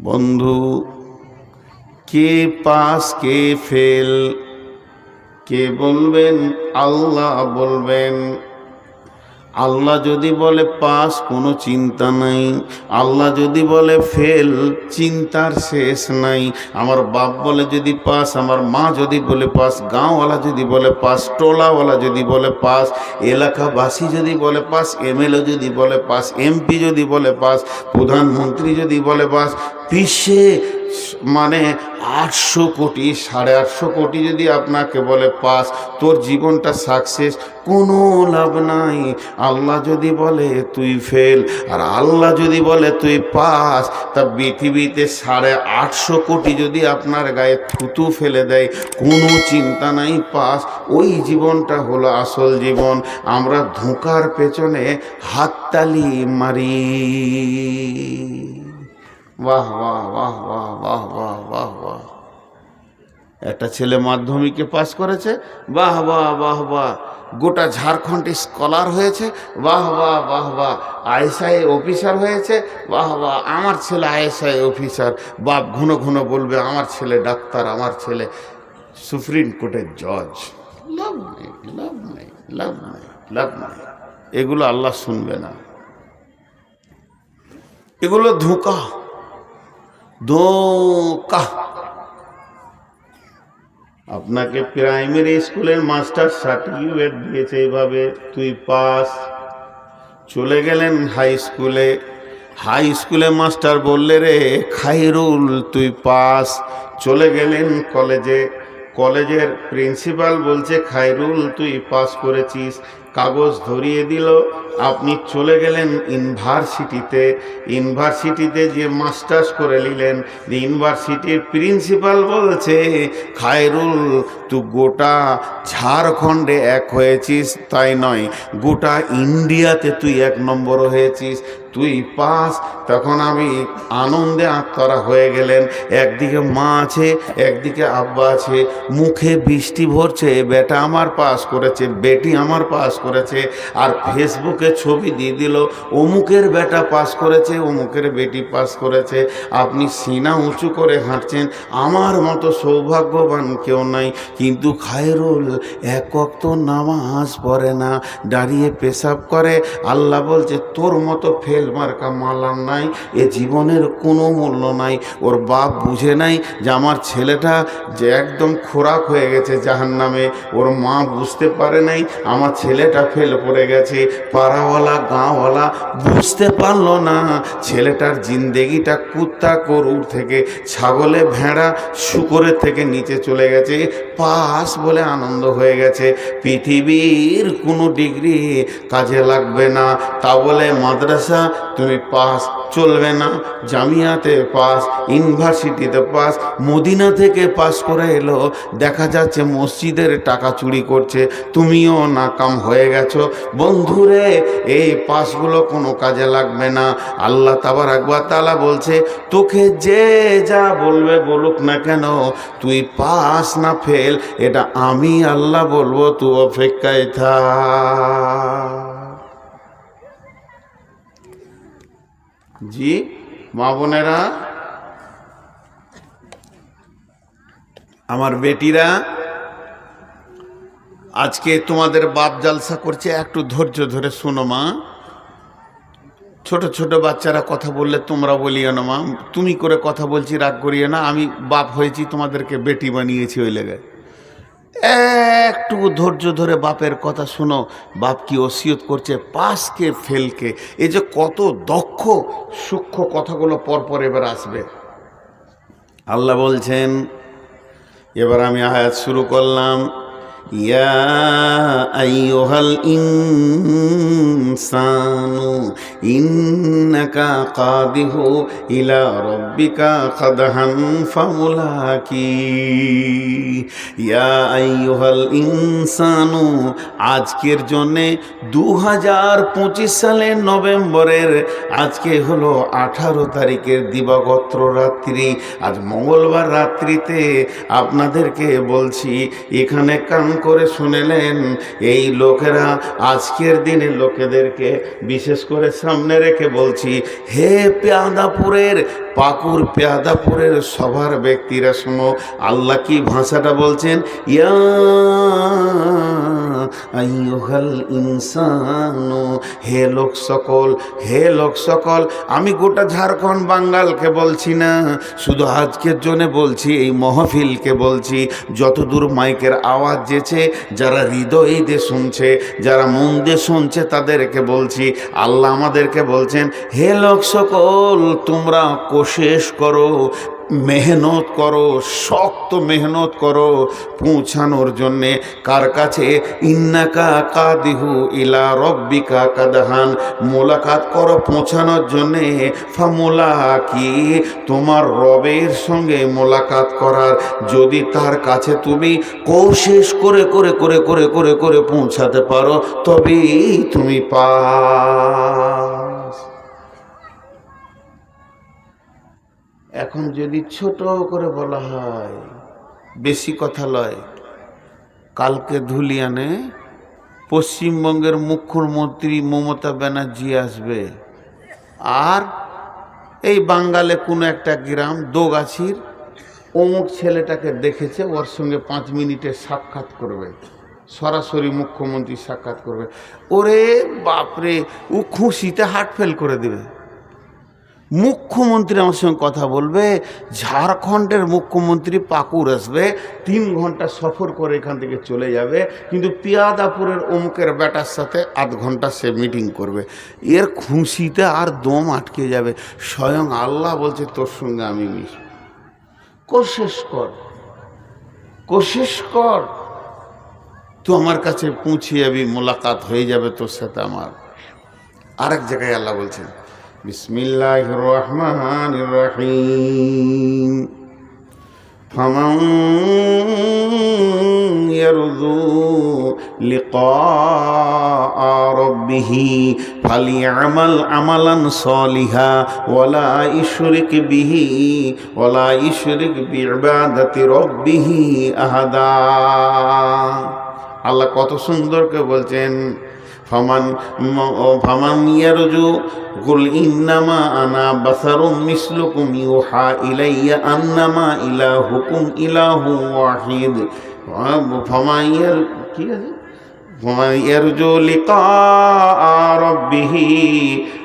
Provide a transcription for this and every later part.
বন্ধু, কে পাস কে ফেল কে বলবেন? আল্লাহ বলবেন। আল্লাহ যদি বলে পাস, কোনো চিন্তা নাই। আল্লাহ যদি বলে ফেল, চিন্তার শেষ নাই। আমার বাপ বলে যদি পাস, আমার মা যদি বলে পাস, গাঁওয়ালা যদি বলে পাস, টোলাওয়ালা যদি বলে পাস, এলাকাবাসী যদি বলে পাস, এমএলএ যদি বলে পাস, এমপি যদি বলে পাস, প্রধানমন্ত্রী যদি বলে পাস, বিশ্বে মানে 800 কোটি 850 কোটি যদি আপনাকে বলে পাস, তোর জীবনটা সাকসেস, কোনো লাভ নাই। আল্লাহ যদি বলে তুই ফেল আর আল্লাহ যদি বলে তুই পাস, তা পৃথিবীতে 850 কোটি যদি আপনার গায়ে থুতু ফেলে দেয়, কোনো চিন্তা নাই, পাস। ওই জীবনটা হলো আসল জীবন। আমরা ধোঁকার পেছনে হাততালি মারি। বাহ বাহ বাহ বাহ বাহ বাহ বাহ বাহ। একটা ছেলে মাধ্যমিকে পাস করেছে, বাহ বাহ বাহ বাহ। গোটা ঝাড়খণ্ডে স্কলার হয়েছে, বাহ বাহ বাহ বাহ। আইএসআই অফিসার হয়েছে, বাহ বাহ। আমার ছেলে আইএসআই অফিসার। বাপ ঘন ঘন বলবে আমার ছেলে ডাক্তার, আমার ছেলে সুপ্রিম কোর্টের জজ। লাভ নেই, লাভ নেই, লাভ নেই, লাভ নেই। এগুলো আল্লাহ শুনবে না। এগুলো ধোঁকা, ধোঁকা। আপনাকে প্রাইমারি স্কুলের মাস্টার সার্টিফিকেট দিয়েছে, এইভাবে তুই পাস। চলে গেলেন হাই স্কুলে, হাই স্কুলে মাস্টার বললে রে খাইরুল তুই পাস। চলে গেলেন কলেজে, কলেজের প্রিন্সিপাল বলছে খাইরুল তুই পাস করেছিস, কাগজ ধরিয়ে দিল। আপনি চলে গেলেন ইউনিভার্সিটিতে, ইউনিভার্সিটিতে যে মাস্টার্স করে নিলেন। ইউনিভার্সিটির প্রিন্সিপাল বলছে খায়রুল তুই গোটা ঝাড়খণ্ডে 1 হয়েছিস, তাই নয় গোটা ইন্ডিয়াতে তুই 1 নম্বর হয়েছিস, তুই পাস। তখন আমি আনন্দে আত্মরা হয়ে গেলেন। একদিকে মা আছে, একদিকে আব্বা আছে, মুখে বৃষ্টি ভরছে, বেটা আমার পাস করেছে, বেটি আমার পাস করেছে। আর ফেসবুকে ছবি দিয়ে দিল, অমুকের বেটা পাস করেছে, অমুকের বেটি পাস করেছে। আপনি সিনা উঁচু করে হাঁটছেন, আমার মতো সৌভাগ্যবান কেউ নাই। কিন্তু খায়রুল 1 ওয়াক্ত নামাজ পড়ে না, দাঁড়িয়ে পেশাব করে। আল্লাহ বলছে তোর মতো ফেল মার্কা মালার নাই, এ জীবনের কোনো মূল্য নাই। ওর বাপ বুঝে নাই যে আমার ছেলেটা যে একদম খোরাক হয়ে গেছে জাহান্নামে। ওর মা বুঝতে পারে নাই আমার ছেলেটা ফেল পড়ে গেছে। পাড়াওয়ালা গাঁওয়ালা বুঝতে পারলো না ছেলেটার জিন্দেগিটা কুত্তা গরুর থেকে, ছাগলে ভেড়া শুকরের থেকে নিচে চলে গেছে। পাস বলে আনন্দ হয়ে গেছে। পৃথিবীর কোনো ডিগ্রি কাজে লাগবে না, তা বলে মাদ্রাসা তুমি পাস চলবে না, জামিয়াতে পাস, ইউনিভার্সিটিতে পাস। মদিনা থেকে পাস করে এলো, দেখা যাচ্ছে মসজিদের টাকা চুরি করছে, তুমিও নাকাম হয়ে গেছো। বন্ধুরে এই পাসগুলো কোনো কাজে লাগবে না। আল্লাহ তাবারক ওয়া তাআলা বলছে তোকে যে যা বলবে বলুক না কেন, তুই পাস না ফেল এটা আমি আল্লাহ বলবো, তুই অপেক্ষায় থাক। জি মা বোনেরা, আমার বেটিরা, আজকে তোমাদের বাপ জালসা করছে, একটু ধৈর্য ধরে শোনো মা। ছোট ছোট বাচ্চারা কথা বললে তোমরা বলিও না মা, তুমি করে কথা বলছি রাগ করিও না, আমি বাপ হয়েছি তোমাদেরকে বেটি বানিয়েছি ওই লেগে। একটু ধৈর্য ধরে বাপের কথা শোনো। বাপ কি ওসিয়ত করছে পাসকে ফেলকে। এই যে কত দক্ষ সূক্ষ্ম কথাগুলো পরপর এবার আসবে। আল্লাহ বলছেন, এবার আমি আয়াত শুরু করলাম। ইয়া আইয়ুহাল ইনসানু ইন্নাকা কাদিহু ইলা রাব্বিকা কাদহান ফামুলাকি। ইয়া আইয়ুহাল ইনসানু, আজকের জন্যে 2025 সালের নভেম্বরের আজকে হলো 18 তারিখের দিবাগত রাত্রি। আজ মঙ্গলবার রাত্রিতে আপনাদেরকে বলছি, এখানে কান করে শুনেলেন। এই লোকেরা আজকের দিনে লোকেদেরকে বিশেষ করে সামনে রেখে বলছি, হে পেয়াদাপুরের পাকুর পেয়াদাপুরের সবার ব্যক্তিরা শোনো, আল্লাহ কি ভাষাটা বলছেন, ইয়া আইয়ুহাল ইনসানু, হে লোক সকল, হে লোক সকল। আমি গোটা ঝাড়খণ্ড বাঙ্গালকে বলছি না, শুধু আজকের জন্য বলছি, এই মহফিলকে বলছি, যতদূর মাইকের আওয়াজ যেছে, যারা হৃদয় দিয়ে শুনছে, যারা মন দিয়ে শুনছে, তাদেরকে বলছি, আল্লাহ আমাদেরকে বলছেন, হে লোক সকল, তোমরা কোশিশ করো, মেহনত করো, শক্ত মেহনত করো পৌঁছানোর জন্যে কার কাছে, ইন্নাকা কাদিহু ইলা রব্বিকা কাদহান, মোলাকাত করো পৌঁছানোর জন্যে, ফামুলাকি, তোমার রবের সঙ্গে মোলাকাত করার, যদি তার কাছে তুমি কোশিশ করে করে করে করে করে করে পৌঁছাতে পারো, তবেই তুমি পাস। এখন যদি ছোট করে বলা হয়, বেশি কথা লয়, কালকে ধুলিয়ানে পশ্চিমবঙ্গের মুখ্যমন্ত্রী মমতা ব্যানার্জি আসবে, আর এই বাঙ্গালে কোনো একটা গ্রাম দোগাছির অমুক ছেলেটাকে দেখেছে, ওর সঙ্গে 5 মিনিটের সাক্ষাৎ করবে, সরাসরি মুখ্যমন্ত্রী সাক্ষাৎ করবে। ওরে বাপরে, ও খুশিতে হার্ট ফেল করে দেবে। মুখ্যমন্ত্রী আমার সঙ্গে কথা বলবে, ঝাড়খণ্ডের মুখ্যমন্ত্রী পাকুর আসবে, 3 ঘন্টা সফর করে এখান থেকে চলে যাবে, কিন্তু পিয়াদাপুরের অমুকের বেটার সাথে 8 ঘন্টা সে মিটিং করবে। এর খুশিতে আর দম আটকে যাবে। স্বয়ং আল্লাহ বলছে, তোর সঙ্গে আমি মিশব, কোশিশ কর, কোশিশ কর, তো আমার কাছে পৌঁছে যাবি, মোলাকাত হয়ে যাবে তোর সাথে আমার। আরেক জায়গায় আল্লাহ বলছেন, বিসমিল্লাহির রহমানির রহিম, ফামান ইয়ারজু লিকা রাব্বিহি ফালিয়ামাল আমালান সলিহা ওয়ালা ইশরিক বিইবাদাতি রাব্বিহি আহাদা। আল্লাহ কত সুন্দর করে বলছেন, ফামান ইয়ারজু কুল ইন্নামা আনা বাসারুম মিসলুকুম ইউহা ইলাইয়া আন্নামা ইলাহুকুম ইলাহু ওয়াহিদ, ফামান ইয়ারজু লিকা রাব্বিহি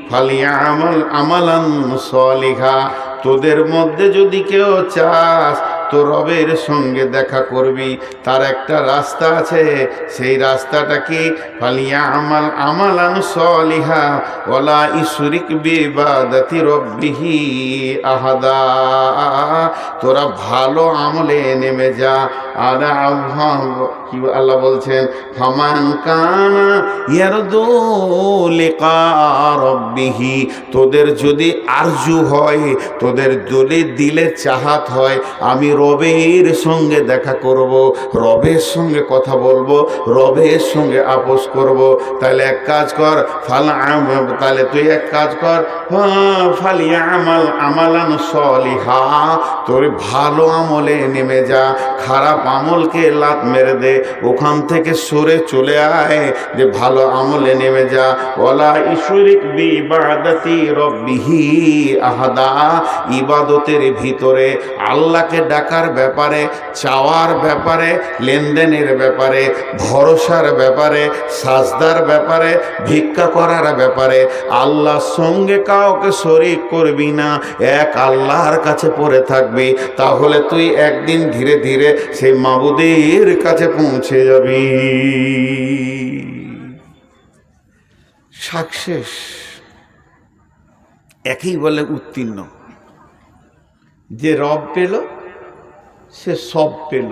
ফালিয়ামাল আমালান সলিহা। তোদের মধ্যে যদি কেউ চাস তো রবের সঙ্গে দেখা করবি, তার একটা রাস্তা আছে, সেই রাস্তাটা কি, ফালিয়ামাল আমালান সলিহা ওয়ালা ইশরিক বিইবাদাতি রাব্বিহি আহাদা। তোরা ভালো আমলে নেমে যা। আর কি আল্লাহ বলছেন, ফামান কানা ইয়ারজু লিকা রাব্বিহি, তোদের যদি আরজু হয়, তোদের যদি দিলে চাহাত হয়, আমি রবের সঙ্গে দেখা করব, রবের সঙ্গে কথা বলবো, রবের সঙ্গে আপোষ করব, তাহলে এক কাজ কর, তাহলে তুই এক কাজ কর, ফালিয়ামাল আমালান সলিহা, তোর ভালো আমলে নেমে যা, খারাপ আমলকে লাত মেরে দে, ওখান থেকে সরে চলে আয়, যে ভালো আমলে নেমে যা। ওয়ালা ইশরিক বিইবাদাতি রাব্বিহি আহাদা, ইবাদতের ভিতরে আল্লাহকে ডাকার ব্যাপারে, চাওয়ার ব্যাপারে, লেনদেনের ব্যাপারে, ভরসার ব্যাপারে, সাজদার ব্যাপারে, ভিক্ষা করার ব্যাপারে আল্লাহর সঙ্গে কাউকে শরীক করবি না, এক আল্লাহর কাছে পড়ে থাকবি, তাহলে তুই একদিন ধীরে ধীরে সেই মাবুদের কাছে পৌঁছে যাবি। সাকসেস একই বলে উত্তীর্ণ। যে রব পেল সে সব পেল,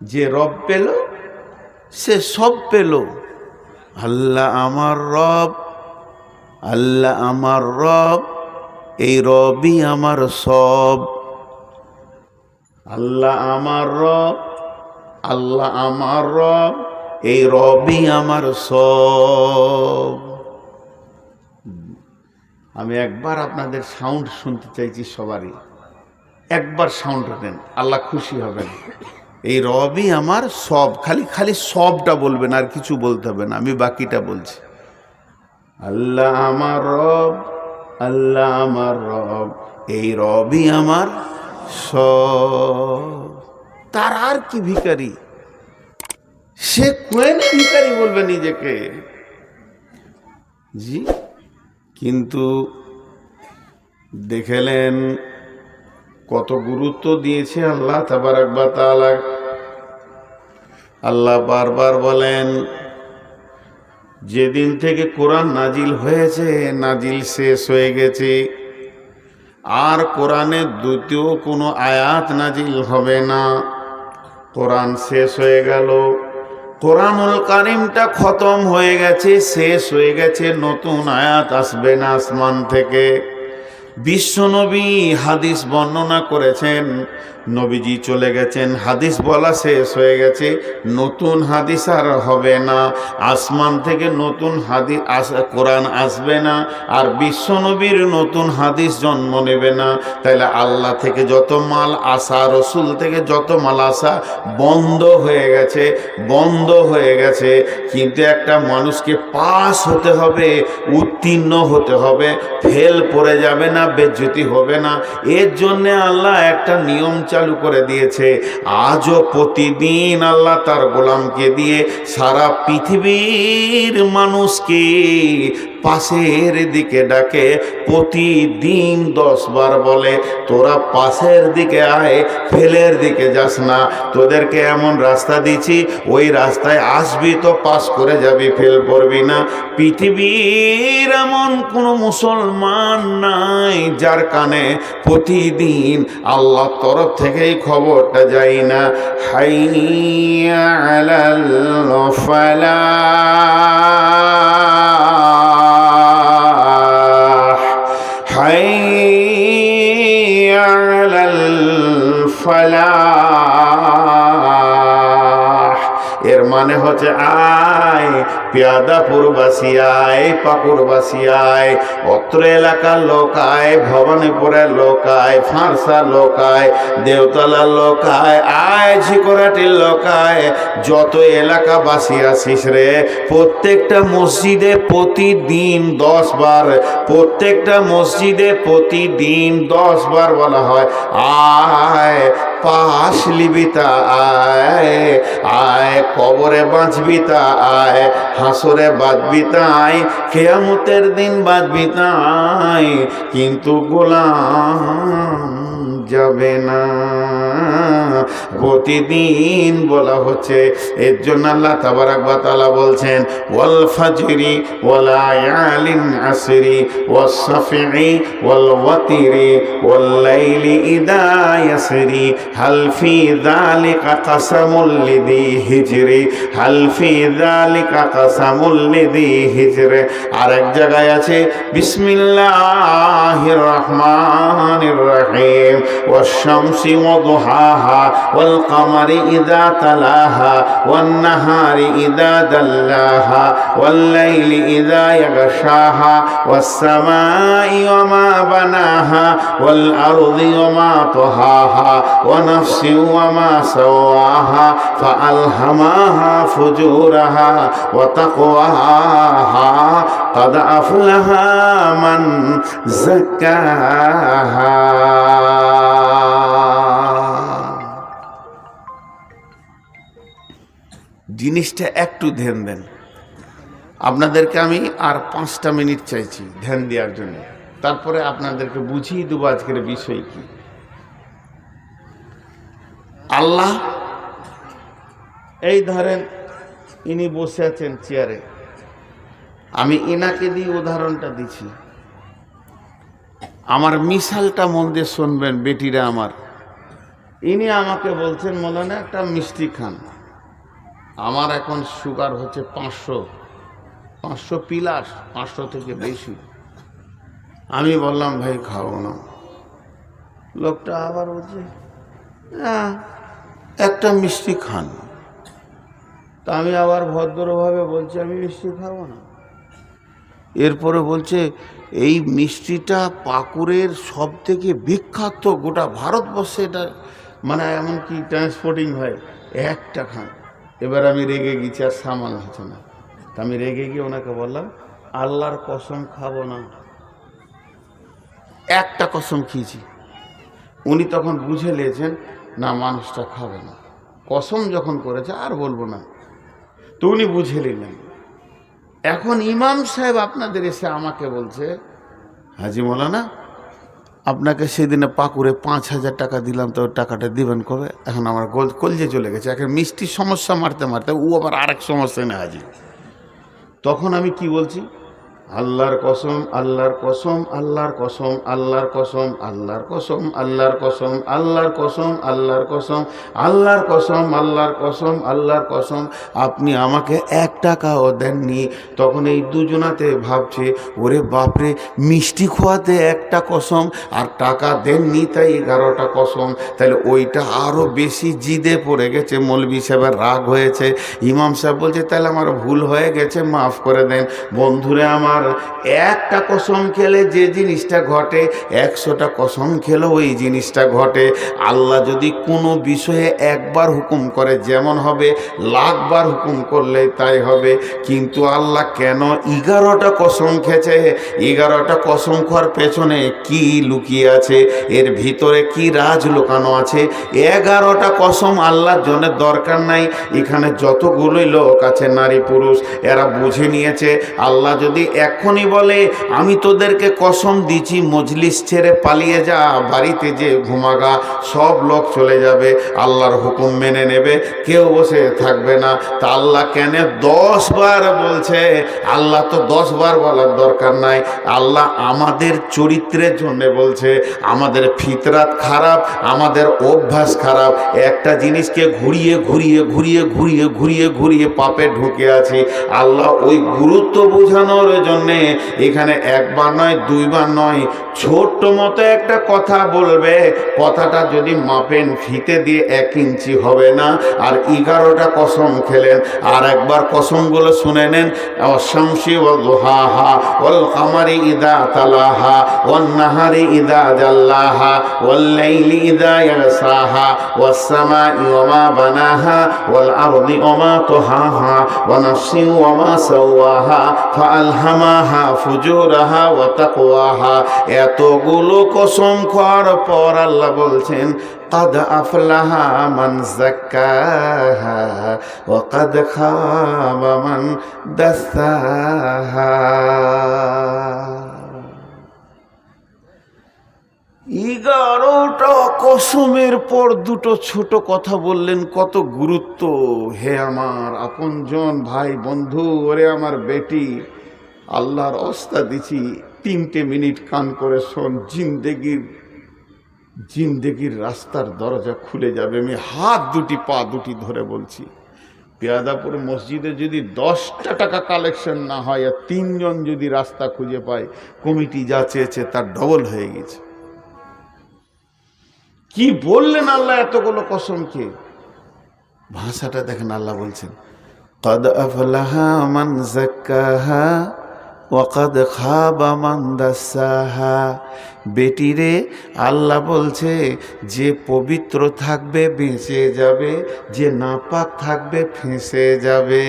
যে রব পেল সে সব পেল। আল্লাহ আমার রব, আল্লাহ আমার রব, এই রবই আমার সব। আল্লাহ আমার রব, আল্লাহ আমার রব, এই রবই আমার সব। আমি একবার আপনাদের সাউন্ড শুনতে চাইছি, সবারই একবার সাউন্ড দেন, আল্লাহ খুশি হবেন। এই রবই আমার সব। খালি খালি সবটা বলবেন, আর কিছু বলতে হবে না, আমি বাকিটা বলছি। আল্লাহ আমার রব, আল্লাহ আমার রব, এই রবই আমার সব। তার আর কি ভিখারি? সে কোয়েনে ভিখারি বলবে নিজেকে, জি। কিন্তু দেখলেন কত গুরুত্ব দিয়েছে আল্লাহ তাবারাক ওয়া তাআলা। আল্লাহ বারবার বলেন, যেদিন থেকে কোরআন নাজিল হয়েছে, নাজিল শেষ হয়ে গেছে, আর কোরআনের দ্বিতীয় কোনো আয়াত নাজিল হবে না। কোরআন শেষ হয়ে গেল, কোরআনুল কারীমটা খতম হয়ে গেছে, শেষ হয়ে গেছে, নতুন আয়াত আসবে না আসমান থেকে। বিশ্বনবী হাদিস বর্ণনা করেছেন, নবীজি চলে গেছেন, হাদিস বলা শেষ হয়ে গেছে, নতুন হাদিস আর হবে না, আসমান থেকে নতুন হাদিস কোরআন আসবে না, আর বিশ্বনবীর নতুন হাদিস জন্ম নেবে না। তাইলে আল্লাহ থেকে যত মাল আসা, রসুল থেকে যত মাল আসা বন্ধ হয়ে গেছে, বন্ধ হয়ে গেছে। কিন্তু একটা মানুষকে পাস হতে হবে, উত্তীর্ণ হতে হবে, ফেল পড়ে যাবে না, বেজ্জতি হবে না। এর জন্য আল্লাহ একটা নিয়ম চালু করে দিয়েছে। আজও প্রতিদিন আল্লাহ তার গোলামকে দিয়ে সারা পৃথিবীর মানুষকে পাশের দিকে ডাকে, প্রতিদিন 10 বার বলে, তোরা পাশের দিকে আয়, ফেলের দিকে যাস না। তোদেরকে এমন রাস্তা দিচ্ছি, ওই রাস্তায় আসবি তো পাস করে যাবি, ফেল পড়বি না। পৃথিবীর এমন কোনো মুসলমান নাই যার কানে প্রতিদিন আল্লাহর তরফ থেকে এই খবরটা যায় না, হাইয়া আলাল ফালাহ, হাইয়া আলাল ফালাহ। এর মানে হচ্ছে আয় পেয়াদাপুরবাসী আয়, পাকুড়বাসী আয়, অত্র এলাকার লোক আয়, ভবানীপুরের লোক আয়, ফারসার লোক আয়, দেওতলার লোক আয়, আয় ঝিকরাটির লোক আয়, যত এলাকাবাসী আসিস রে, প্রত্যেকটা মসজিদে প্রতিদিন 10 বার, প্রত্যেকটা মসজিদে প্রতিদিন 10 বার বলা হয়, আয় পাশ লিবি তা আয়, আয় কবরে বাঁচবি তা আয়, হাসরে বাঁচবি তাই, কিয়ামতের দিন বাঁচবি তাই, কিন্তু গোলাম যাবে না। প্রতিদিন বলা হচ্ছে। এর জন্য আল্লাহ তাবারাক ওয়া তাআলা বলছেন, ওয়াল ফাজরি ওয়া লায়ালিন আসরি ওয়াস সাফি ওয়াল ওয়াতিরি ওয়াল লাইলি ইদা ইয়াসরি হাল ফি যালিকা কাসামুল লিযি হিজরি, হাল ফি যালিকা কাসামুল লিযি হিজরি। আরেক জায়গায় আছে, বিসমিল্লাহির রহমানির রহিম, ওয়াশ শামসি ওয়া দুহাহা ওয়াল কামারি ইযা তালাহা ওয়ান নাহারি ইযা দাল্লাহা ওয়াল লাইলি ইযা ইয়াগশাহা ওয়াস সামাই ওয়া মা বানাহা ওয়াল আরদি ওয়া মা তাহাহা ওয়া নাফসি ওয়া মা সাওয়াহা ফাআলহামাহা ফুজুরাহা ওয়া তাকওয়াহা قد أفلح من زكاها। জিনিসটা একটু ধ্যান দেন। আপনাদেরকে আমি আর 5টা মিনিট চাইছি ধ্যান দেওয়ার জন্য, তারপরে আপনাদেরকে বুঝিয়ে দেবো আজকের বিষয় কি। আল্লাহ, এই ধরেন ইনি বসে আছেন চেয়ারে, আমি ইনাকে দিয়ে উদাহরণটা দিচ্ছি, আমার মিশালটা মন দিয়ে শুনবেন বেটিরা আমার। ইনি আমাকে বলছেন, মৌলানা একটা মিষ্টি খান। আমার এখন সুগার হচ্ছে 500 প্লাস, 500 থেকে বেশি। আমি বললাম ভাই খাও না। লোকটা আবার বলছে একটা মিষ্টি খান। তা আমি আবার ভদ্রভাবে বলছি আমি মিষ্টি খাবো না। এরপরে বলছে এই মিষ্টিটা পাকুড়ের সব থেকে বিখ্যাত, গোটা ভারতবর্ষে এটা মানে এমনকি ট্রান্সপোর্টিং হয় একটা খান। এবার আমি রেগে গেছি, আর সামাল হচ্ছে না। তা আমি রেগে গিয়ে ওনাকে বললাম, আল্লাহর কসম খাবো না, একটা কসম খেয়েছি। উনি তখন বুঝে নিয়েছেন না মানুষটা খাবে না, কসম যখন করেছে আর বলবো না, তো উনি বুঝে নিলেন। এখন ইমাম সাহেব আপনাদের এসে আমাকে বলছে, হাজি মৌলানা আপনাকে সেদিনে পাকুড়ে 5,000 টাকা দিলাম, তো টাকাটা দিবেন কবে? এখন আমার কলজে চলে গেছে। এখন মিষ্টির সমস্যা মারতে মারতে ও আবার আরেক সমস্যা এনে হাজির। তখন আমি কি বলছি, আল্লাহর কসম, আল্লাহর কসম, আল্লাহর কসম, আল্লাহর কসম, আল্লাহর কসম, আল্লাহর কসম, আল্লাহর কসম, আল্লাহর কসম, আল্লাহর কসম, আল্লাহর কসম, আল্লাহর কসম, আপনি আমাকে 1 টাকাও দেননি। তখন এই দুজনাতে ভাবছে, ওরে বাপরে, মিষ্টি খোয়াতে 1টা কসম আর টাকা দেননি তাই 11টা কসম। তাহলে ওইটা আরও বেশি জিদে পড়ে গেছে। মৌলভী সাহেবের রাগ হয়েছে। ইমাম সাহেব বলছে, তাহলে আমার ভুল হয়ে গেছে, মাফ করে দেন। বন্ধুরে আমার, 1টা কসম খেলে যে জিনিসটা ঘটে, 100টা কসম খেলেও ওই জিনিসটা ঘটে। আল্লাহ যদি কোনো বিষয়ে একবার হুকুম করে যেমন হবে, 1,00,000বার হুকুম করলে তাই হবে। কিন্তু আল্লাহ কেন 11টা কসম খেয়েছে? 11টা কসম খাওয়ার পেছনে কি লুকিয়ে আছে, এর ভিতরে কি রাজ লুকানো আছে? 11টা কসম আল্লাহর জন্য দরকার নাই। এখানে যতগুলোই লোক আছে, নারী পুরুষ, এরা বুঝে নিয়েছে আল্লাহ যদি এখনই বলে আমি তোদেরকে কসম দিচ্ছি মজলিস ছেড়ে পালিয়ে যা, বাড়িতে যে ঘুমাগা, সব লোক চলে যাবে, আল্লাহর হুকুম মেনে নেবে, কেউ বসে থাকবে না। তা আল্লাহ কেন 10 বার বলছে? আল্লাহ তো 10 বার বলার দরকার নাই। আল্লাহ আমাদের চরিত্রের জন্য বলছে। আমাদের ফিতরাত খারাপ, আমাদের অভ্যাস খারাপ, একটা জিনিসকে ঘুরিয়ে ঘুরিয়ে ঘুরিয়ে ঘুরিয়ে ঘুরিয়ে ঘুরিয়ে পাপে ঢুকে আছি। আল্লাহ ওই গুরুত্ব বোঝানোর জন্যে এখানে 1বার নয়, 2বার নয়, ছোট্ট মতো একটা কথা বলবে। কথাটা যদি মাপেন ফিতে দিয়ে 1 ইঞ্চি হবে না। আর 11টা কসম খেলেন। আর একবার কসমগুলো শুনে নেন। শামসি ওয়াল দুহাহা ওয়াল কামারি ইদা তালাহা ওয়ান নাহারি ইদা জাল্লাহা ওয়াল লাইলি ইদা ইয়াসাহা ওয়াস সামাই ওয়া মা বানাহা ওয়াল আরদি ওয়া মা তুহাহা ওয়া নাফসিন ওয়া মা সাওয়াহা ফাআলহামাহা ফুজুরাহা ওয়া তাকওয়াহা। এতগুলো কসম খাওয়ার পর আল্লাহ বলছেন, قد أفلح من زكاها وقد خاب من دساها। 11টা কসমের পর 2টো ছোট কথা বললেন, কত গুরুত্ব। হে আমার আপনজন ভাই বন্ধু, ওরে আমার বেটি, আল্লাহর ওস্তা দিছি 3টে মিনিট কান করে শোন, জিন্দেগির রাস্তার দরজা খুলে যাবে। আমি হাত দুটি পা দুটি ধরে বলছি, পেয়াদাপুর মসজিদে যদি 10টা টাকা কালেকশন না হয় আর 3 জন যদি রাস্তা খুঁজে পায়, কমিটি যা চেয়েছে তার ডবল হয়ে গেছে। কি বললেন আল্লাহ এতগুলো কসমকে? ভাষাটা দেখেন, আল্লাহ বলছেন قد أفلح من زكاها وقد خاب من دساها। বেটিরে, আল্লাহ বলছে যে পবিত্র থাকবে বেঁচে যাবে, যে নাপাক থাকবে ফেঁসে যাবে।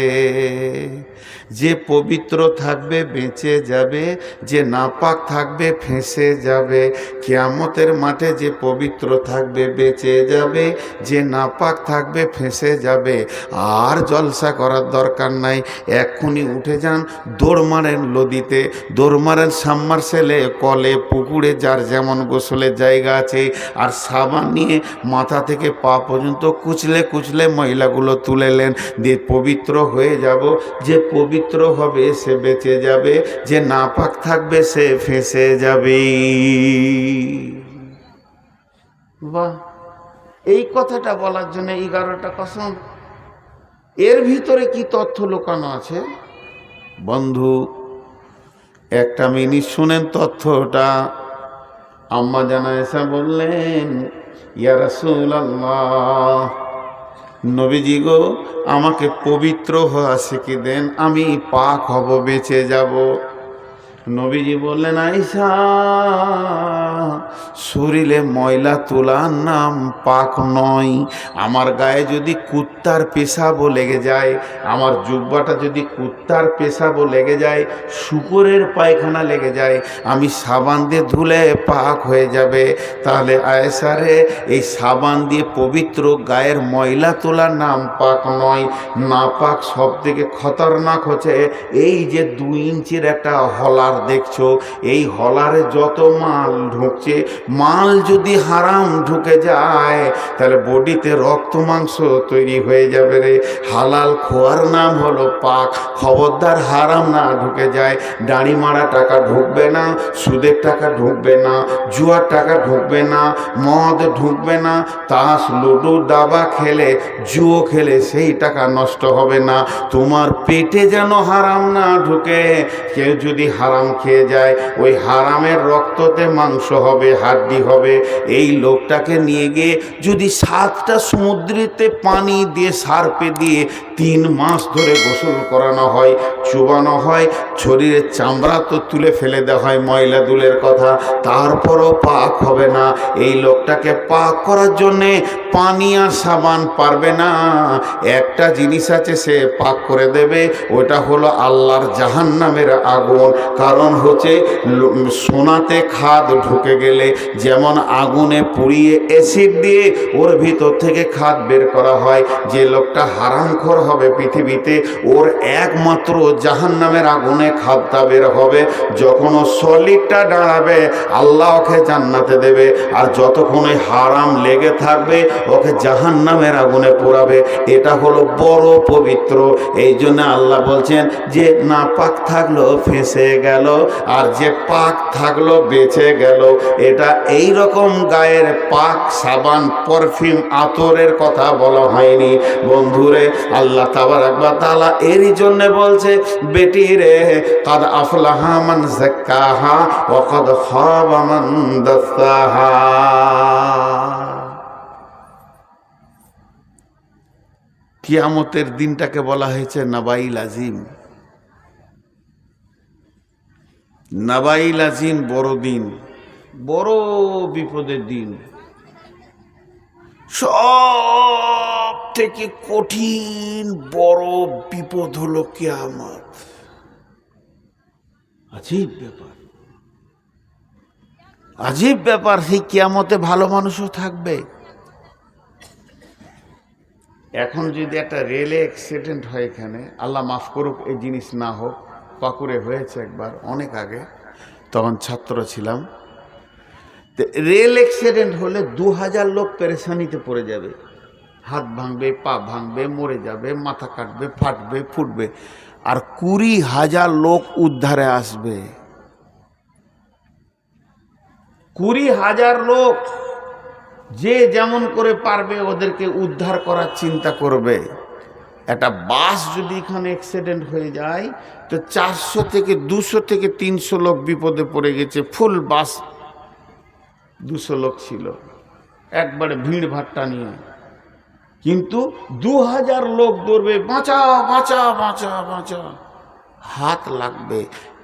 যে পবিত্র থাকবে বেঁচে যাবে, যে নাপাক থাকবে ফেঁসে যাবে। কিয়ামতের মাঠে যে পবিত্র থাকবে বেঁচে যাবে, যে নাপাক থাকবে ফেঁসে যাবে। আর জলসা করার দরকার নাই, এক্ষুনি উঠে যান, দৌড় মারেন নদীতে, দৌড় মারেন সাবমার্সেলে, কলে, পুকুরে, যার যেমন গোসলের জায়গা আছে, আর সাবান নিয়ে মাথা থেকে পা পর্যন্ত কুচলে কুচলে মহিলাগুলো তুলেলেন, দিয়ে পবিত্র হয়ে যাব। যে পবিত্র হবে সে বেঁচে যাবে, যে নাপাক থাকবে সে ফেঁসে যাবে। বাহ, এই কথাটা বলার জন্য 11টা কসম। এর ভিতরে কি তথ্য লুকানো আছে বন্ধু? একটা মিনিট শুনেন তথ্যটা। আম্মা জানা এসা বললেন, ইয়া রাসূলুল্লাহ, নবীজি গো, আমাকে পবিত্র হওয়া শিখিয়ে দেন, আমি পাক হব, বেঁচে যাব। নবীজি বললেন, আয়েশা, শরীরে ময়লা তোলার নাম পাক নয়। আমার গায়ে যদি কুত্তার পেশাবও লেগে যায়, আমার জুব্বাটা যদি কুত্তার পেশাবও লেগে যায়, শূকরের পায়খানা লেগে যায়, আমি সাবান দিয়ে ধুলে পাক হয়ে যাবে। তাহলে আয়েশা রে, এই সাবান দিয়ে পবিত্র গায়ের ময়লা তোলার নাম পাক নয়। না পাক সব থেকে খতরনাক হচ্ছে এই যে 2 ইঞ্চির একটা হলার দেখছো, এই হলারে যত মাল ঢুকছে, মাল যদি হারাম ঢুকে যায় তাহলে বডিতে রক্ত মাংস তৈরি হয়ে যাবে রে। হালাল খোয়ার নাম হলো পাক। খবরদার হারাম না ঢুকে যায়। দাড়ি মারা টাকা ঢুকবে না, সুদের টাকা ঢুকবে না, জুয়ার টাকা ঢুকবে না, মদ ঢুকবে না, তাস লুডো দাবা খেলে, জুয়ো খেলে সেই টাকা নষ্ট হবে না। তোমার পেটে যেন হারাম না ঢুকে। কেউ যদি হারাম খেয়ে যায়, ওই হারামের রক্ততে মাংস হবে, হাড্ডি হবে। এই লোকটাকে নিয়ে গিয়ে যদি 7টা সমুদ্রেতে পানি দিয়ে সার্পে দিয়ে 3 মাস ধরে গোসল করানো হয়, চুবানো হয়, শরীরের চামড়া তো তুলে ফেলে দেওয়া হয়, ময়লা দুলের কথা, তারপরও পাক হবে না। এই লোকটাকে পাক করার জন্যে পানি আর সাবান পারবে না। একটা জিনিস আছে, সে পাক করে দেবে, ওটা হলো আল্লাহর জাহান্নামের আগুন। কারণ হচ্ছে সোনাতে খাদ ঢুকে গেলে যেমন আগুনে পুড়িয়ে অ্যাসিড দিয়ে ওর ভিতর থেকে খাদ বের করা হয়, যে লোকটা হারামখোর হবে পৃথিবীতে, ওর একমাত্র জাহান্নামের আগুনে খাদটা বের হবে। যখন ও সলিডটা দাঁড়াবে, আল্লাহ ওকে জান্নাতে দেবে, আর যতক্ষণ ওই হারাম লেগে থাকবে ওকে জাহান্নামের আগুনে পোড়াবে। এটা হলো বড় পবিত্র। এই জন্য আল্লাহ বলছেন যে না পাক থাকলো ফেঁসে গেল, আর যে পাক থাকলো বেঁচে গেল। এটা এই রকম গায়ের পাক সাবান, পারফিউম, আতরের কথা বলা হয়নি বন্ধুরে। আল্লাহ তাবারাক ওয়া তাআলা এরই জন্য বলছে, বেটি রে, কাদ আফলাহা মান যাক্কাহা ওয়া কাদ খাবা মান দাসসাহা। কিয়ামতের দিনটাকে বলা হয়েছে নাবাইল আজিম। নাবাইল আজিম বড় দিন, বড় বিপদের দিন। সব থেকে কঠিন বড় বিপদ হলো কিয়ামত। আজীব ব্যাপার, আজীব ব্যাপার। সেই কিয়ামতে ভালো মানুষও থাকবে। এখন যদি একটা রেলে অ্যাক্সিডেন্ট হয়, এখানে আল্লাহ মাফ করুক এই জিনিস না হোক, পাকুড়ে হয়েছে একবার অনেক আগে, তখন ছাত্র ছিলাম। রেল অ্যাক্সিডেন্ট হলে 2000 লোক পেরেশানিতে পড়ে যাবে, হাত ভাঙবে, পা ভাঙবে, মরে যাবে, মাথা কাটবে, ফাটবে, ফুটবে, আর 20,000 লোক উদ্ধারে আসবে। 20,000 লোক, যে যেমন করে পারবে ওদেরকে উদ্ধার করার চিন্তা করবে। একটা বাস যদি এখানে অ্যাক্সিডেন্ট হয়ে যায় তো 400 থেকে 200 থেকে 300 লোক বিপদে পড়ে গেছে। ফুল বাস 200 লোক ছিল, একবারে ভিড় ভাট্টা নিয়ে, কিন্তু 2000 লোক দৌড়বে, বাঁচাও বাঁচাও বাঁচাও বাঁচাও, হাত লাগবে।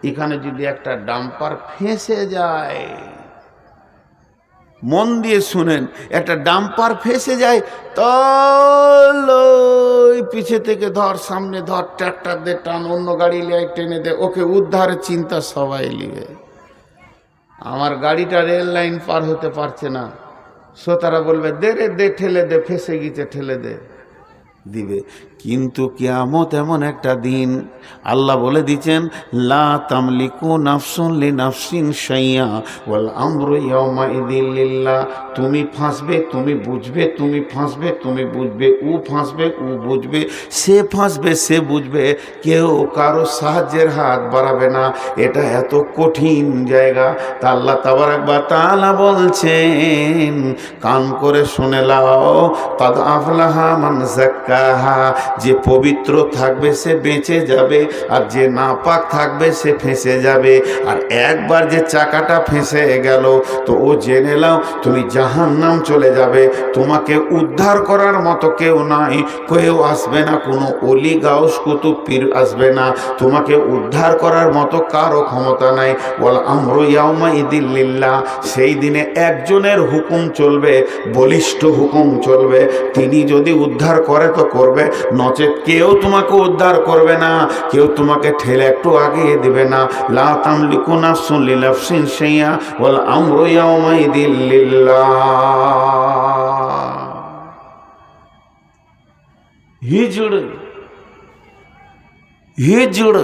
এখানে যদি একটা ডাম্পার ফেঁসে যায়, মন দিয়ে শুনেন, একটা ডাম্পার ফেঁসে যায়, তো পিছে থেকে ধর, সামনে ধর, ট্রাক্টর দে টান, অন্য গাড়ি লিয়ে টেনে দে, ওকে উদ্ধারের চিন্তা সবাই নিবে। আমার গাড়িটা রেল লাইন পার হতে পারছে না, শ্রোতারা বলবে দে রে দে, ঠেলে দে, ফেঁসে গেছে, ঠেলে দে, দিবে। কিন্তু কিয়ামত এমন একটা দিন, আল্লাহ বলে দিচ্ছেন, লা তামলিকু নাফসুন লিনাফসিন শাইআ ওয়াল আমরু ইয়াওমাইযিন লিল্লাহ। তুমি ফাঁসবে, তুমি বুঝবে, তুমি ফাঁসবে, তুমি বুঝবে, ও ফাঁসবে, ও বুঝবে, সে ফাঁসবে, সে বুঝবে, কেউ কারো সাহায্যের হাত বাড়াবে না। এটা এত কঠিন জায়গা। তা আল্লাহ তাবারাক ওয়া তাআলা বলছেন, কান করে শুনে লাও, কাদ আফলাহা মান যাক্কাহা। যে পবিত্র থাকবে সে বেঁচে যাবে, আর যে নাপাক থাকবে সে ফেঁসে যাবে। আর একবার যে চাকাটা ফেঁসে গেল তো ও জেনে নাও তুমি জাহান্নাম চলে যাবে। তোমাকে উদ্ধার করার মতো কেউ নাই, কেউ আসবে না, কোনো অলি গাউস কুতুব পীর আসবে না, তোমাকে উদ্ধার করার মতো কারো ক্ষমতা নাই। ওয়াল আমরু ইয়াউমাইদিন লিল্লাহ, সেই দিনে একজনের হুকুম চলবে, বলিষ্ঠ হুকুম চলবে। তিনি যদি উদ্ধার করে তো করবে, নচেত কেউ তোমাকে উদ্ধার করবে না, কেউ তোমাকে ঠেলে একটু আগিয়ে দিবে না। লা তামলিকু নাফসুন লিনাফসিন শাইআ ওয়াল আমরু ইয়াউমাইদিন লিল্লাহ। হিজড়, হিজড়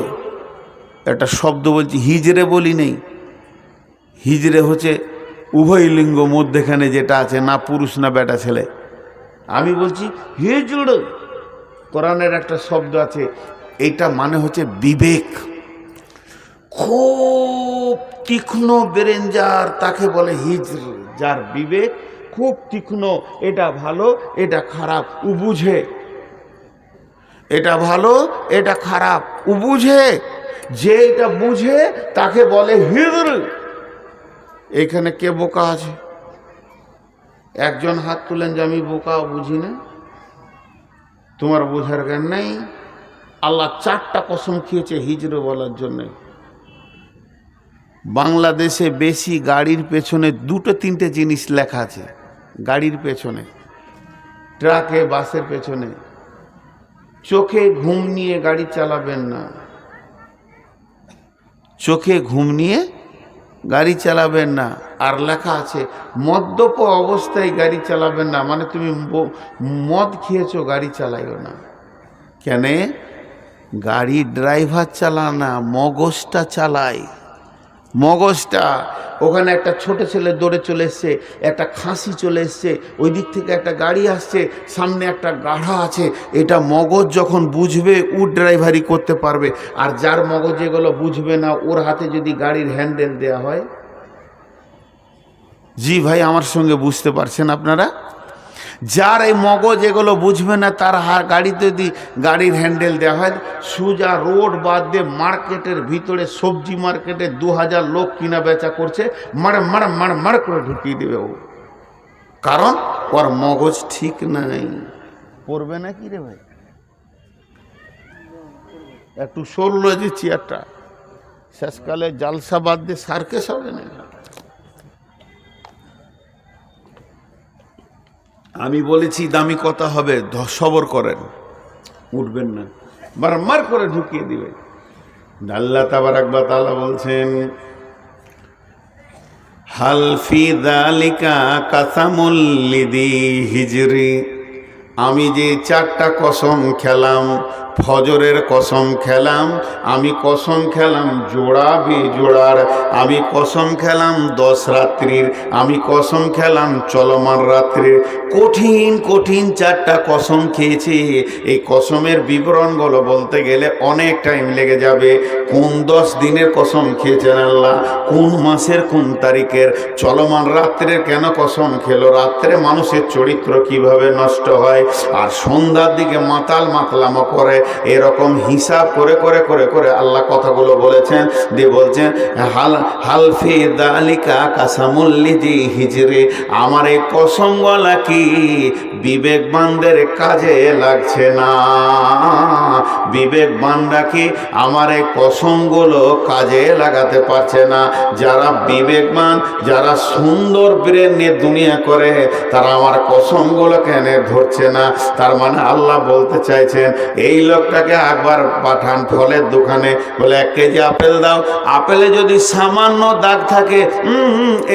একটা শব্দ বলছি, হিজড়ে বলি নেই। হিজড়ে হচ্ছে উভয় লিঙ্গ মধ্যেখানে যেটা আছে, না পুরুষ না বেটা ছেলে। আমি বলছি হিজড়, কোরআনের একটা শব্দ আছে, এটা মানে হচ্ছে বিবেক। খুব তীক্ষ্ণ ব্রেন যার, তাকে বলে হিজড়। যার বিবেক খুব তীক্ষ্ণ, এটা ভালো এটা খারাপ ও বুঝে, এটা ভালো এটা খারাপ ও বুঝে। যে এটা বুঝে তাকে বলে হিজড়। এখানে কে বোকা আছে? একজন হাত তুলেন যে আমি বোকা বুঝি না। তোমার বোঝার জ্ঞান নেই। আল্লাহ 4টা কসম খেয়েছে হিজড়ে বলার জন্য। বাংলাদেশে বেশি গাড়ির পেছনে 2-3টে জিনিস লেখা আছে। গাড়ির পেছনে, ট্রাকে, বাসের পেছনে, চোখে ঘুম নিয়ে গাড়ি চালাবেন না, চোখে ঘুম নিয়ে গাড়ি চালাবেন না। আর লেখা আছে মদ্যপ অবস্থায় গাড়ি চালাবেন না, মানে তুমি মদ খেয়েছো গাড়ি চালাইও না। কেন? গাড়ি ড্রাইভার চালায় না, মগজটা চালায়, মগজটা। ওখানে একটা ছোট ছেলে দৌড়ে চলে এসছে, একটা খাসি চলে এসছে, ওই দিক থেকে একটা গাড়ি আসছে, সামনে একটা গাড়া আছে। এটা মগজ যখন বুঝবে ও ড্রাইভারি করতে পারবে। আর যার মগজ এগুলো বুঝবে না, ওর হাতে যদি গাড়ির হ্যান্ডেল দেয়া হয়, জি ভাই আমার সঙ্গে বুঝতে পারছেন আপনারা, যার এই মগজ এগুলো বুঝবে না তার গাড়িতে যদি গাড়ির হ্যান্ডেল দেওয়া হয়, সোজা রোড বাদ দিয়ে মার্কেটের ভিতরে, সবজি মার্কেটে 2000 লোক কিনা বেচা করছে, মার মার মার মার করে ঢুকিয়ে দেবে ও। কারণ ওর মগজ ঠিক নাই। পড়বে না কি রে ভাই? একটু সরল যে চেয়ারটা, শেষকালে জালসা বাদ দিয়ে সার্কেস হবে না। আমি বলেছি দামি কথা হবে, সবর করেন, উঠবেন না, বারবার করে ঢুকিয়ে দিবে। আল্লাহ তাবারাক ওয়া তাআলা বলছেন হাল ফি যালিকা কাসামুল লিদি হিজরি, আমি যে 4টা কসম খেলাম, ফজরের কসম খেলাম, আমি কসম খেলাম জোড়া বেজোড়ার, আমি কসম খেলাম 10 রাত্রির, আমি কসম খেলাম চলমান রাত্রির। কঠিন কঠিন 4টা কসম খেয়েছি। এই কসমের বিবরণগুলো বলতে গেলে অনেক টাইম লেগে যাবে। কোন 10 দিনের কসম খেয়েছেন আল্লাহ, কোন মাসের কোন তারিখের, চলমান রাত্রের কেন কসম খেলো, রাত্রে মানুষের চরিত্র কিভাবে নষ্ট হয়, আর সন্ধ্যার দিকে মাতাল মাতলামো করে, এরকম হিসাব করে করে করে করে আল্লাহ কথাগুলো বলেছেন। দিয়ে বলছেন হালফি দালিকা কাসামুল লিদি হিজরি, আমার এই কসমগুলা কি বিবেকবানদের কাজে লাগছে না? বিবেকবানরা কি আমার এই কসমগুলো কাজে লাগাতে পারছে না? যারা বিবেকবান, যারা সুন্দর ব্রেন নিয়ে দুনিয়া করে, তারা আমার কসমগুলো কেন ধরছে না? তার মানে আল্লাহ বলতে চাইছেন এই লোকটাকে একবার পাঠান ফলের দোকানে, বলে 1 কেজি আপেল দাও, আপেলে যদি সামান্য দাগ থাকে,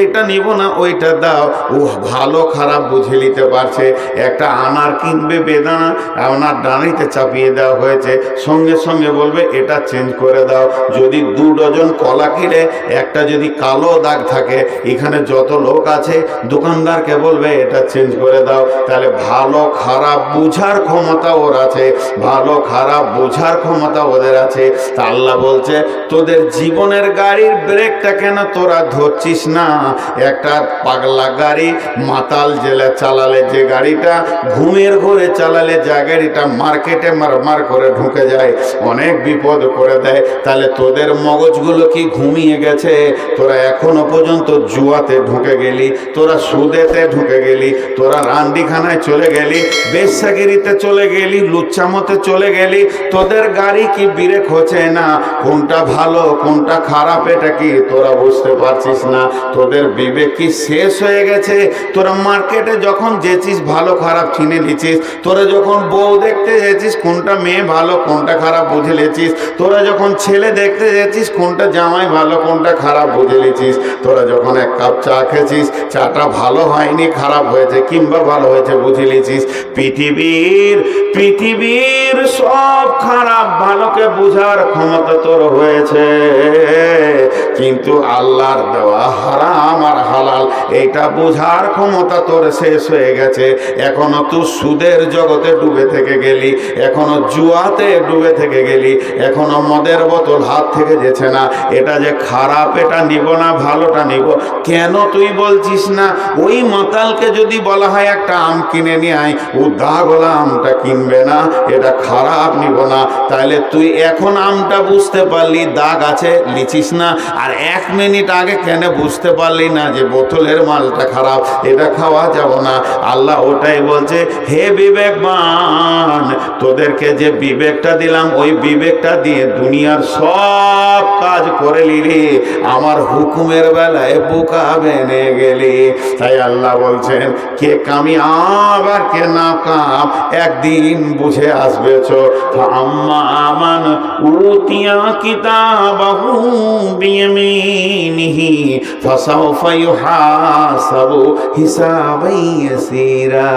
এটা নিব না ওইটা দাও, ও ভালো খারাপ বুঝে নিতে পারছে। একটা আনার কিনবে, বেদানা আনার ডানিতে চাপিয়ে দেওয়া হয়েছে, সঙ্গে সঙ্গে বলবে এটা চেঞ্জ করে দাও। যদি 2 ডজন কলা কিনে একটা যদি কালো দাগ থাকে, এখানে যত লোক আছে দোকানদারকে বলবে এটা চেঞ্জ করে দাও। তাহলে ভালো খারাপ বুঝার ক্ষমতা ওর আছে, ভালো খারাপ বোঝার ক্ষমতা ওদের আছে। তা আল্লাহ বলছে তোদের জীবনের গাড়ির ব্রেকটা কেন তোরা ধরছিস না? একটা পাগলা গাড়ি মাতাল জেলে চালালে যে গাড়িটা, ঘুমের ঘরে চালালে যে গাড়িটা মার্কেটে মারমার করে ঢুকে যায়, অনেক বিপদ করে দেয়। তাহলে তোদের মগজগুলো কি ঘুমিয়ে গেছে? তোরা এখনো পর্যন্ত জুয়াতে ঢুকে গেলি, তোরা সুদেতে ঢুকে গেলি, তোরা রান্ডিখানায় চলে গেলি, বেশ্যাগিরিতে চলে গেলি, লুচ্চামতে চলে গেলি। তোদের গাড়ি কি ব্রেক হচ্ছে না? কোনটা ভালো কোনটা খারাপ এটা কি তোরা বুঝতে পারছিস না? তোদের বিবেক কি শেষ হয়ে গেছে? তোরা মার্কেটে যখন যেছিস ভালো খারাপ চিনে নিছিস, তোরা যখন বউ দেখতে যেছিস কোনটা মেয়ে ভালো কোনটা খারাপ বুঝে নিয়েছিস, তোরা যখন ছেলে দেখতে যেছিস কোনটা জামাই ভালো কোনটা খারাপ বুঝে নিয়েছিস, তোরা যখন এক কাপ চা খেয়েছিস চাটা ভালো হয়নি খারাপ হয়েছে কিংবা ভালো হয়েছে বুঝে নিয়েছিস। পৃথিবীর সব খারাপ ভালোকে বোঝার ক্ষমতা তোর হয়েছে, কিন্তু আল্লাহর দেওয়া হারাম আর হালাল এটা বোঝার ক্ষমতা তোর শেষ হয়ে গেছে। এখনো তুই সুদের জগতে ডুবে থেকে গেলি, এখনো জুয়াতে ডুবে থেকে গেলি, এখনো মদের বোতল হাত থেকে যেছে না। এটা যে খারাপ এটা নিব না ভালোটা নিব, কেন তুই বলছিস না? ওই মাতালকে যদি বলা হয় একটা আম কিনে নিয়ে আয়, ও দাগলা আমটা কিনবে না, এটা খারাপ নিব না। তাহলে তুই এখন আমটা বুঝতে পারলি দাগ আছে লিচিস না, আর 1 মিনিট আগে কেন বুঝতে পারলি না যে বোতলের মালটা খারাপ, এটা খাওয়া যাব না? আল্লাহ ওটাই বলছে, হে বিবেকবান, তোদেরকে যে বিবেকটা দিলাম ওই বিবেকটা দিয়ে দুনিয়ার সব কাজ করে নিলি, আমার হুকুমের বেলায় বোকা বেনে গেলি। তাই আল্লাহ বলছেন কে কামিয়াব আর কে নাকাম একদিন বুঝে আসবে। আম্মা আমান উতিয়া কিতাবাহু বিয়ামিনিহি ফাসাউফা ইউহাসাবু হিসাবান ইয়াসীরা।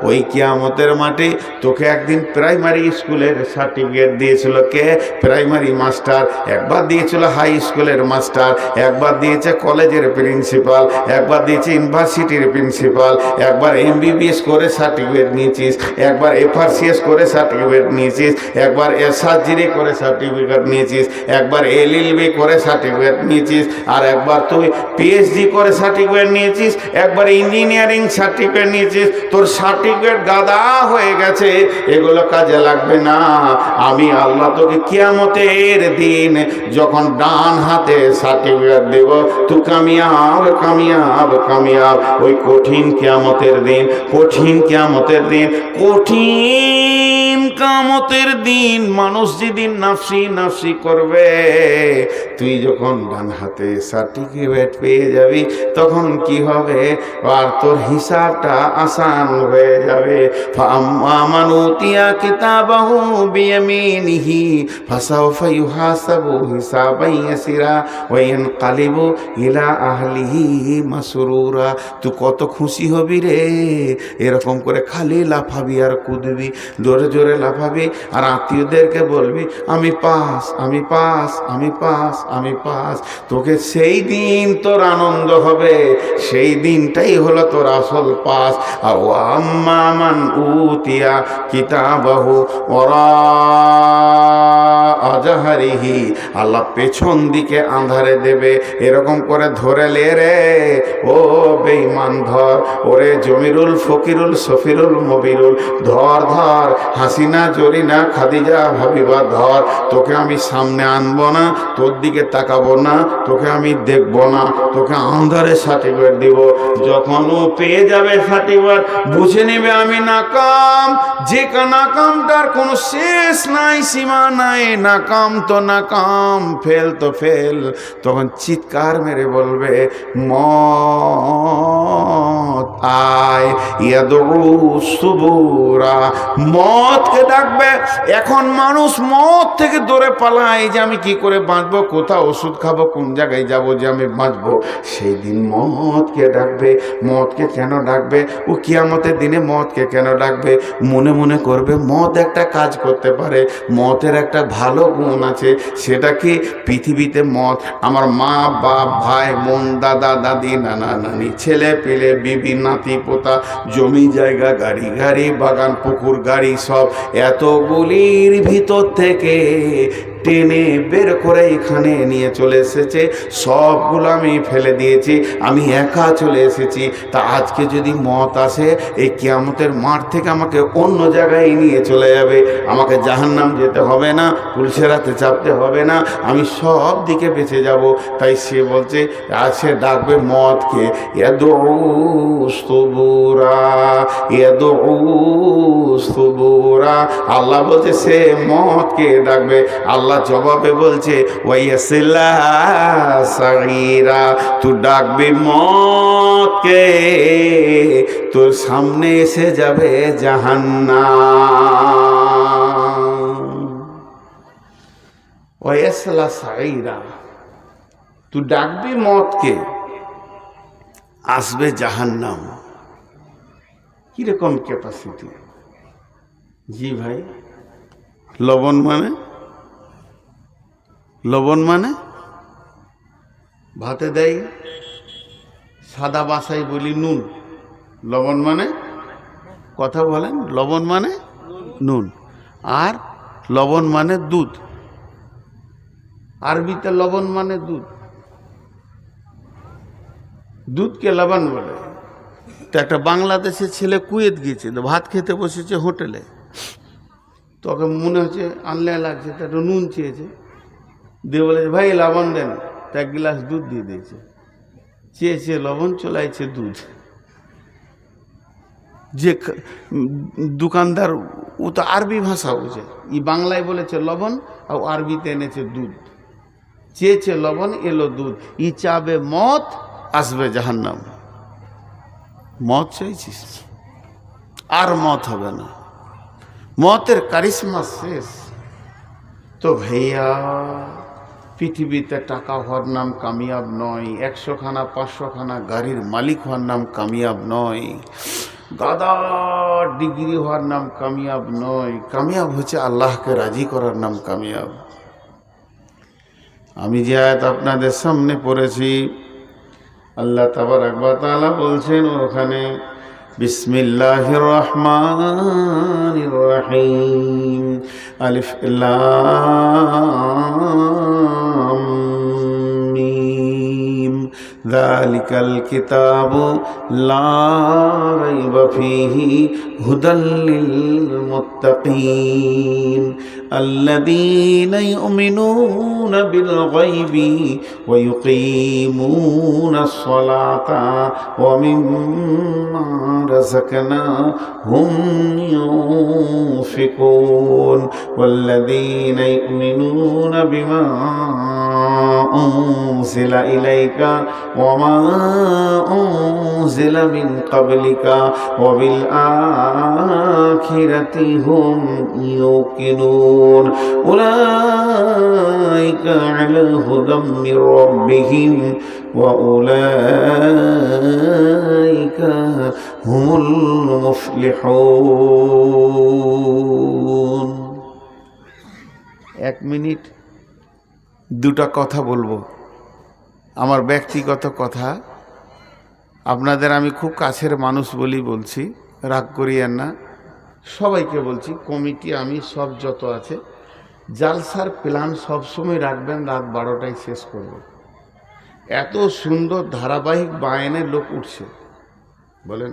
ওই কিয়ামতের মাঠে তোকে একদিন প্রাইমারি স্কুলের সার্টিফিকেট দিয়েছিল কে? Primary master. একবার দিয়েছিল হাই স্কুলের মাস্টার, একবার দিয়েছে কলেজের প্রিন্সিপাল, একবার দিয়েছে ইউনিভার্সিটির প্রিন্সিপাল, একবার MBBS করে সার্টিফিকেট নিয়েছিস, একবার FRCS করে সার্টিফিকেট নিয়েছিস, একবার সার্জারি করে সার্টিফিকেট নিয়েছিস, একবার LLB করে সার্টিফিকেট নিয়েছিস, আর একবার তুই PhD করে সার্টিফিকেট নিয়েছিস, একবার ইঞ্জিনিয়ারিং সার্টিফিকেট নিয়েছিস। তোর সার্টিফিকেট গাদা হয়ে গেছে, এগুলো কাজে লাগবে না। আমি আল্লাহ তোকে কিয়ামতের দিন যখন ডান হাতে সার্টিফিকেট দেব, তুই কামিয়াব কামিয়াব কামিয়াব। ওই কঠিন কিয়ামতের দিন, কঠিন কিয়ামতের দিন, কঠিন কিয়ামতের দিন মানুষ যেদিন নাফসি নাফসি করবে, তুই যখন ডান হাতে সার্টিফিকেট পেয়ে যাবি তখন কি হবে? আর তোর হিসাবটা আসান হয়ে যাবে। ফাম্মা মান উতিয়া কিতাবাহু বিয়ামিনিহি ফাসাউফা ইউহাসাবু হিসাবান ইয়াসীরা ওয়া ইয়ানকালিবু ইলা আহলিহি মাসরুরা। তুই কত খুশি হবি রে! এরকম করে খালি লাফাবি আর কুদবি, জোরে জোরে লাফাবি আর আত্মীয়দেরকে বলবি আমি পাস আমি পাস আমি পাস আমি পাস। তোকে সেই দিন তোর আনন্দ হবে, সেই দিনটাই হলো তোর আসল পাস। আর আম্মা মান উতিয়া কিতাবাহু ওরা আজাহারিহি, আল্লাহ পেছন দিকে আঁধারে দেবে, এরকম করে ধরে লে রে ও বেঈমান, ধর ওরে জমিরুল ফকিরুল সফিরুল মবিরুল, ধর ধর হাসিনা জরিনা খাদিজা ভাবিবা, ধর। তোকে আমি সামনে আনবো না, তোর দিকে তাকাবো না, তোকে আমি দেখবো না, তোকে আন্ধারে সার্টিফিকেট দিব। যখন ও পেয়ে যাবে সার্টিফিকেট বুঝে নেবে আমি নাকাম। যে নাকামটার কোনো শেষ নাই সীমা নাই, নাকাম তো নাকাম, ফেল তো ফেল। তখন চিৎকার মেরে বলবে মত আয়, ইয়াদউ সুবুরা, মতকে ডাকবে। এখন মানুষ মত থেকে দূরে পালায় যে আমি কি করে বাঁচবো, কোথাও ওষুধ খাবো, কোন জায়গায় যাবো যে আমি বাঁচবো। সেই দিন মতকে ডাকবে। মতকে কেন ডাকবে? ও কিয়ামতের দিনে মতকে কেন ডাকবে? মনে মনে করবে মত একটা কাজ করতে পারে, মতের একটা ভালো গুণ আছে। সেটা কি? পৃথিবীতে মত আমার মা বাপ ভাই বোন দাদা দাদি নানা নানি ছেলে পেলে বিবি নাতি পোতা জমি জায়গা গাড়ি গাড়ি বাগান পুকুর গাড়ি সব এতগুলির ভিতর থেকে টেনে বের করে এখানে নিয়ে চলে এসেছে, সবগুলো আমি ফেলে দিয়েছি, আমি একা চলে এসেছি। তা আজকে যদি মত আসে এই কিয়ামতের মাঠ থেকে আমাকে অন্য জায়গায় নিয়ে চলে যাবে, আমাকে জাহান্নাম যেতে হবে না, পুলসেরাতে চাপতে হবে না, আমি সব দিকে বেঁচে যাব। তাই সে বলছে সে ডাকবে মতকে, আল্লাহ বলছে সে মতকে ডাকবে। আল্লাহ জবাবে বলছে ওয়াইয়াসিলা সাগীরা, তুই ডাকবি মতকে, তোর সামনে এসে যাবে জাহান্নাম। ওয়াইয়াসিলা সাগীরা, তুই ডাকবি মতকে, আসবে জাহান্নাম। কিরকম ক্যাপাসিটি? জি ভাই, লবণ মানে লবণ মানে ভাতে দেয় সাদা বাসায় বলি নুন, লবণ মানে কথা বলেন, লবণ মানে নুন, আর লবণ মানে দুধ। আরবিতে লবণ মানে দুধ, দুধকে লবণ বলে। তো একটা বাংলাদেশের ছেলে কুয়েত গিয়েছে, তো ভাত খেতে বসেছে হোটেলে, তোকে মনে হচ্ছে আনলে লাগছে, তো একটা নুন চেয়েছে, দিয়ে বলেছে ভাই লবণ দেন, তো এক গ্লাস দুধ দিয়ে দিয়েছে। চেয়েছে লবণ, চলাইছে দুধ। যে দোকানদার ও তো আরবি ভাষা বুঝে, ই বাংলায় বলেছে লবণ আর আরবিতে এনেছে দুধ। চেয়েছে লবণ, এলো দুধ। ই চাবে মত, আসবে জাহান্নাম। মত চাইছিস আর মত হবে না, মতের কারিশমা শেষ। তো ভাইয়া পৃথিবীতে টাকা হওয়ার নাম কামিয়াব নয়, 100 খানা 500 খানা গাড়ির মালিক হওয়ার নাম কামিয়াব নয়, গাদার ডিগ্রি হওয়ার নাম কামিয়াব নয়। কামিয়াব হচ্ছে আল্লাহকে রাজি করার নাম কামিয়াব। আমি যে আয়াত আপনাদের সামনে পড়েছি, আল্লাহ তাবারক ওয়া তাআলা বলছেন ওখানে বিসমিল্লাহির রহমানির রহিম, আলিফ লাম মিম, যালিকাল কিতাবু লা রাইবা ফীহি হুদাল লিল মুত্তাকিন الذين يؤمنون بالغيب ويقيمون الصلاة ومما رزقناهم ينفقون والذين يؤمنون بما أنزل إليك وما أنزل من قبلك وبالآخرة هم يوقنون أولئك على هدى من ربهم وأولئك هم المفلحون। 1 মিনিট দুটা কথা বলবো, আমার ব্যক্তিগত কথা। আপনাদের আমি খুব কাছের মানুষ বলি বলছি, রাগ করিয়েন না। সবাইকে বলছি, কমিটি আমি সব যত আছে, জালসার প্ল্যান সবসময় রাখবেন রাত 12টায় শেষ করব। এত সুন্দর ধারাবাহিক বায়ানের লোক উঠছে, বলেন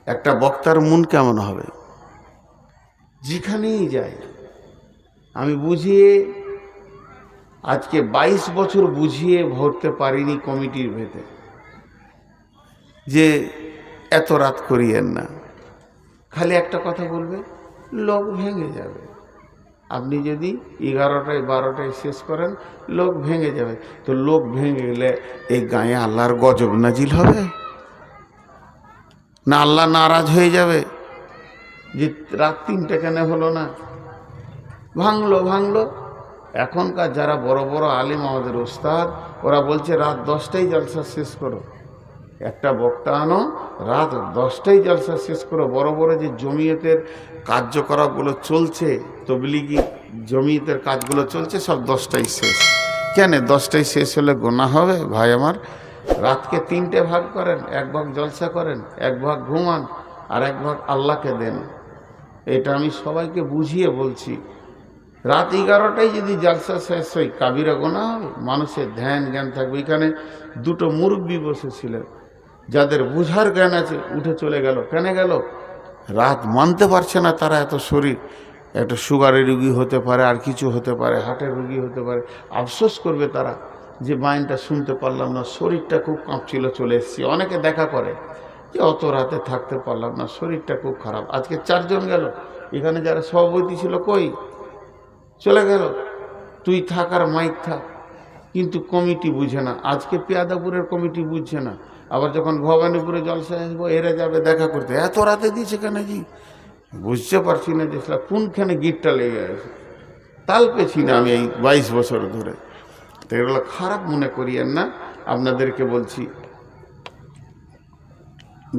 একটা বক্তার মন কেমন হবে? যেখানেই যায় আমি বুঝিয়ে, আজকে 22 বছর বুঝিয়ে ভরতে পারিনি কমিটির ভেতরে যে এত রাত করিয়েন না। খালি একটা কথা বলবে, লোক ভেঙে যাবে। আপনি যদি 11টায় 12টায় শেষ করেন, লোক ভেঙে যাবে। তো লোক ভেঙে গেলে এই গায়ে আল্লাহর গজব নাজিল হবে না? আল্লাহ নারাজ হয়ে যাবে যে রাত 3টে কেন হলো না, ভাঙলো। এখনকার যারা বড় বড় আলিম, আমাদের ওস্তাদ, ওরা বলছে রাত 10টায় জলসা শেষ করো। একটা বক্তা আনো, রাত 10টায় জলসা শেষ করো। বড় বড় যে জমিয়তের কার্যকলাপগুলো চলছে, তবলিগি জমিয়তের কাজগুলো চলছে, সব 10টায় শেষ। কেন 10টায় শেষ হলে গোনা হবে? ভাই আমার, রাতকে 3টে ভাগ করেন, 1 ভাগ জলসা করেন, 1 ভাগ ঘুমান, আর 1 ভাগ আল্লাহকে দেন। এটা আমি সবাইকে বুঝিয়ে বলছি। রাত 11টায় যদি জলসা শেষ হয় কাবিরা গোনা হবে, মানুষের ধ্যান জ্ঞান থাকবে। এখানে 2টো মুরব্বী বসেছিলেন, যাদের বুঝার জ্ঞান আছে, উঠে চলে গেল। কেন গেল? রাত মানতে পারছে না তারা। এত শরীর, একটা সুগারের রুগী হতে পারে, আর কিছু হতে পারে, হার্টের রুগী হতে পারে। আফসোস করবে তারা যে মাইনটা শুনতে পারলাম না, শরীরটা খুব কাঁপছিল, চলে এসেছি। অনেকে দেখা করে যে অত রাতে থাকতে পারলাম না, শরীরটা খুব খারাপ। আজকে 4 জন গেল। এখানে যারা সভাপতি ছিল কই? চলে গেল। তুই থাক আর মাইক থাক, কিন্তু কমিটি বুঝে না। আজকে পেয়াদাপুরের কমিটি বুঝছে না। আবার যখন ভবানীপুরে জলসা আসবো, এরা যাবে দেখা করতে। এত রাতে দিয়েছে কেন জি? বুঝতে পারছি না যে কোনখানে গিটটা লেগে আছে। তাল পেছি না আমি এই 22 বছর ধরে। তো এগুলো খারাপ মনে করিয়েন না। আপনাদেরকে বলছি,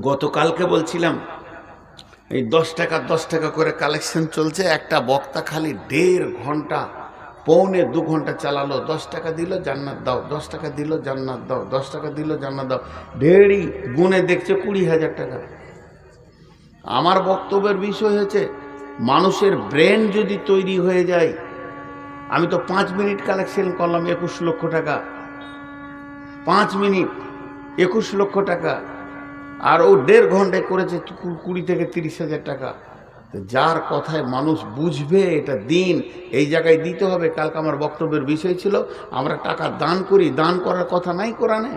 গতকালকে বলছিলাম এই 10 টাকা 10 টাকা করে কালেকশন চলছে। একটা বক্তা খালি 1.5 ঘন্টা, পৌনে 2 ঘন্টা চালালো। 10 টাকা দিল জান্নাত দাও, 10 টাকা দিল জান্নাত দাও, 10 টাকা দিল জান্নাত দাও। ঢেড়ি গুনে দেখছে 20,000 টাকা। আমার বক্তব্যের বিষয় হচ্ছে, মানুষের ব্রেন যদি তৈরি হয়ে যায়। আমি তো 5 মিনিট কালেকশন করলাম 21 লক্ষ টাকা। 5 মিনিট 21 লক্ষ টাকা। আর ও 1.5 ঘন্টায় করেছে 20 থেকে 30,000 টাকা। যার কথায় মানুষ বুঝবে এটা দিন, এই জায়গায় দিতে হবে। কালকে আমার বক্তব্যের বিষয় ছিল, আমরা টাকা দান করি, দান করার কথা নাই কোরআনে,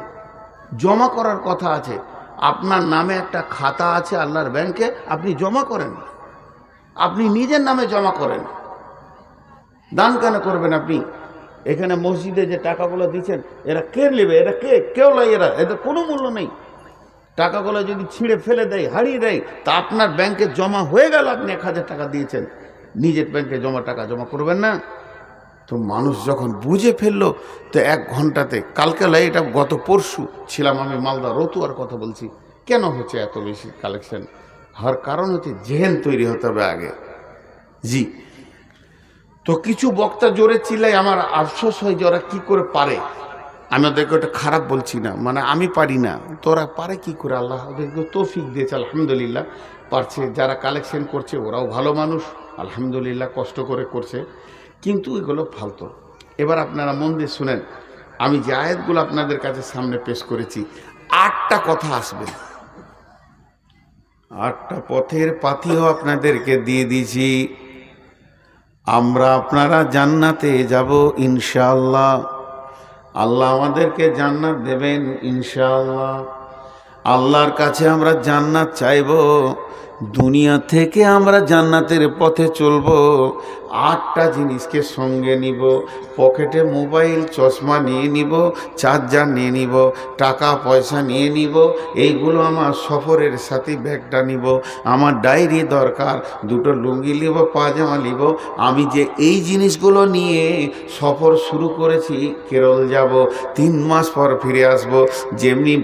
জমা করার কথা আছে। আপনার নামে একটা খাতা আছে আল্লাহর ব্যাংকে, আপনি জমা করেন, আপনি নিজের নামে জমা করেন। দান কেন করবেন আপনি? এখানে মসজিদে যে টাকাগুলো দিচ্ছেন, এরা কে নেবে? এরা কেউ লাই, এদের কোনো মূল্য নেই। টাকাগুলো যদি ছিঁড়ে ফেলে দেয়, হারিয়ে দেয়, তা আপনার ব্যাংকে জমা হয়ে গেল। আপনি 1000 টাকা দিয়েছেন, নিজের ব্যাংকে টাকা জমা করবেন না? তো মানুষ যখন বুঝে ফেললো, তো 1 ঘন্টাতে, কালকে লাই, এটা গত পরশু ছিলাম আমি মালদা রতুয়ার কথা বলছি। কেন হচ্ছে এত বেশি কালেকশন? হওয়ার কারণ হচ্ছে জেহেন তৈরি হতে হবে আগে। জি, তো কিছু বক্তা জোরে চিল্লাই, আমার আফসোস হয় যে ওরা কী করে পারে। আমি ওদেরকে ওটা খারাপ বলছি না, মানে আমি পারি না, তোরা পারে কি করে? আল্লাহ ওদেরকে তৌফিক দিয়েছে, আলহামদুলিল্লাহ পারছে। যারা কালেকশন করছে ওরাও ভালো মানুষ, আলহামদুলিল্লাহ কষ্ট করে করছে, কিন্তু এগুলো ফালতু। এবার আপনারা মন দিয়ে শুনেন, আমি যে আয়াতগুলো আপনাদের কাছে সামনে পেশ করেছি, 8টা কথা আসবে। 8টা পথের পাথিও আপনাদেরকে দিয়ে দিয়েছি। আমরা আপনারা জান্নাতে যাব ইনশাআল্লাহ। আল্লাহ আমাদেরকে জান্নাত দেবেন ইনশাআল্লাহ। আল্লাহর কাছে আমরা জান্নাত চাইব, দুনিয়া থেকে আমরা জান্নাতের পথে চলব। 8টা জিনিসকে সঙ্গে নিব। পকেটে মোবাইল, চশমা নিয়ে নিব, চার্জার নিয়ে নিব, টাকা পয়সা নিয়ে নিব। এইগুলো আমার সফরের সাথে ব্যাগটা নিব। আমার ডায়েরি দরকার, 2টো লুঙ্গি নিব, পাজামা নিব। আমি যে এই জিনিসগুলো নিয়ে সফর শুরু করেছি, কেরল যাব, 3 মাস পর ফিরে আসব। যেমনি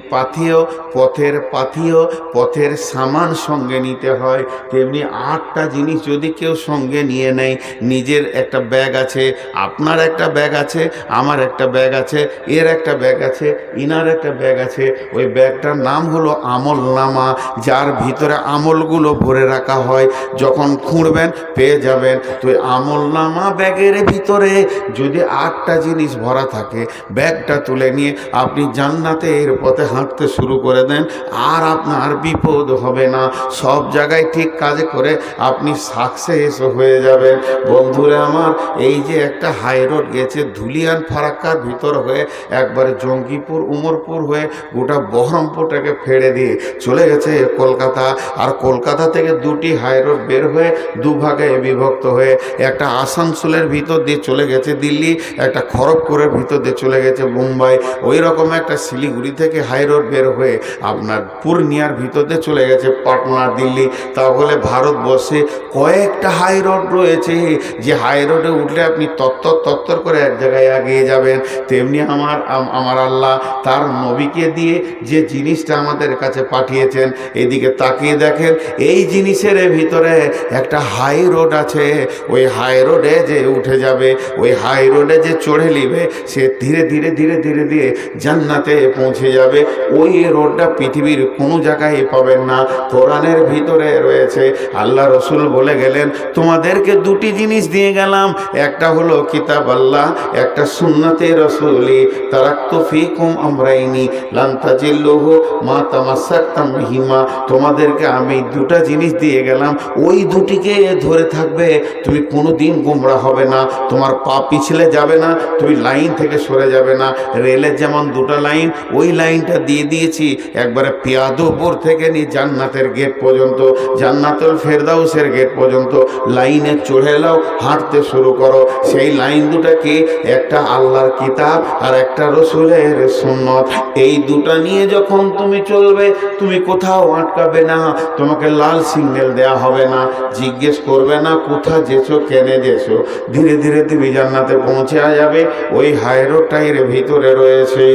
পথের সামান সঙ্গে নিতে হয়, তেমনি 8টা জিনিস যদি কেউ সঙ্গে নিয়ে নেয়। নিজের একটা ব্যাগ আছে, আপনার একটা ব্যাগ আছে, আমার একটা ব্যাগ আছে, এর একটা ব্যাগ আছে, ইনার একটা ব্যাগ আছে। ওই ব্যাগটার নাম হলো আমল নামা, যার ভিতরে আমলগুলো ভরে রাখা হয়। যখন খুঁড়বেন পেয়ে যাবেন। তো আমল নামা ব্যাগের ভিতরে যদি 8টা জিনিস ভরা থাকে, ব্যাগটা তুলে নিয়ে আপনি জান্নাতের পথে হাঁটতে শুরু করে দেন, আর আপনার বিপদ হবে না। সব জায়গায় ঠিক কাজে করে আপনি সাকসেস হয়ে যাবেন। বন্ধুরা আমার, এই যে একটা হাই রোড গেছে ধুলিয়ান ফারাক্কার ভিতর হয়ে, একবারে জঙ্গিপুর উমরপুর হয়ে গোটা বহরমপুরটাকে ফেড়ে দিয়ে চলে গেছে কলকাতা। আর কলকাতা থেকে 2টি হাই রোড বের হয়ে 2 ভাগে বিভক্ত হয়ে, একটা আসানসোলের ভিতর দিয়ে চলে গেছে দিল্লি, একটা খড়গপুরের ভিতর দিয়ে চলে গেছে মুম্বাই। ওই রকম একটা শিলিগুড়ি থেকে হাই রোড বের হয়ে আপনার পূর্ণিয়ার ভিতর দিয়ে চলে গেছে পাটনা, দিল্লি। তাহলে ভারতবর্ষে কয়েকটা হাই রোড রয়েছে। যে হাই রোডে উঠলে আপনি তত্তর করে এক জায়গায় এগিয়ে যাবেন, তেমনি আমার আল্লাহ তার নবীকে দিয়ে যে জিনিসটা আমাদের কাছে পাঠিয়েছেন, এদিকে তাকিয়ে দেখেন এই জিনিসের ভিতরে একটা হাই রোড আছে। ওই হাই রোডে যে উঠে যাবে, ওই হাই রোডে যে চড়ে নিবে, সে ধীরে ধীরে ধীরে ধীরে ধীরে জান্নাতে পৌঁছে যাবে। ওই রোডটা পৃথিবীর কোনো জায়গায় পাবেন না, কোরআনের ভিতরে রয়েছে। আল্লাহ রসুল বলে গেলেন তোমাদেরকে দুটি জিনিস দিয়ে গেলাম, একটা হলো কিতাব আল্লাহ, একটা সুন্নতে রসুলি। তারাক্তু ফিকুম আমরাইনি লান তাজিল্লুহু মা তামাসসাকতুম বিহিমা। তোমাদেরকে আমি দুটা জিনিস দিয়ে গেলাম, ওই দুটিকে ধরে থাকবে, তুমি কোনোদিন গোমরা হবে না, তোমার পা পিছলে যাবে না, তুমি লাইন থেকে সরে যাবে না। রেলের যেমন দুটো লাইন, ওই লাইনটা দিয়ে দিয়েছি একবারে পিয়াদপুর থেকে নিয়ে জান্নাতের গেট পর্যন্ত, জান্নাতুল ফেরদাউসের গেট পর্যন্ত লাইনে চড়ে নাও, হাঁটতে শুরু করো। সেই লাইন দুটা কি? একটা আল্লাহর কিতাব আর একটা রসুলের সুন্নত। এই দুটা নিয়ে যখন তুমি চলবে, তুমি কোথাও আটকাবে না, তোমাকে লাল সিগন্যাল দেয়া হবে না, জিজ্ঞেস করবে না কোথা যেছো, কেনে যেছো। ধীরে ধীরে তুমি জান্নাতে পৌঁছে যাবে। ওই হাই রোডটাইয়ের ভিতরে রয়েছে।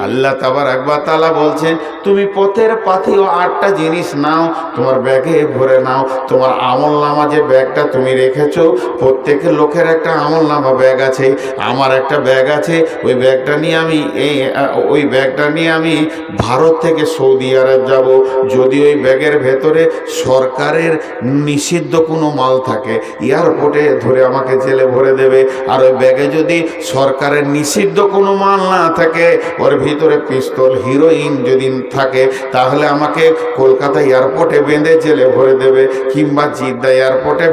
আল্লাহ তাবারাক ওয়া তাআলা বলছেন তুমি পথের পাথেয় 8টা জিনিস নাও, তোমার ব্যাগে ভরে নাও। তোমার আমলনামা যে ব্যাগটা তুমি রেখেছো, প্রত্যেকের লোকের একটা আমলনামা ব্যাগ আছে, আমার একটা ব্যাগ আছে। ওই ব্যাগটা নিয়ে আমি ভারত থেকে সৌদি আরব যাব। যদি ওই ব্যাগের ভেতরে সরকারের নিষিদ্ধ কোনো মাল থাকে, এয়ারপোর্টে ধরে আমাকে জেলে ভরে দেবে। আর ওই ব্যাগে যদি সরকারের নিষিদ্ধ কোনো মাল না থাকে, ওর ভিতরে পিস্তল, হিরোইন যদি থাকে, তাহলে আমাকে কলকাতা এয়ারপোর্টে বেঁধে জেলে ভরে দেবে, কিংবা জিদ্দা এয়ারপোর্টে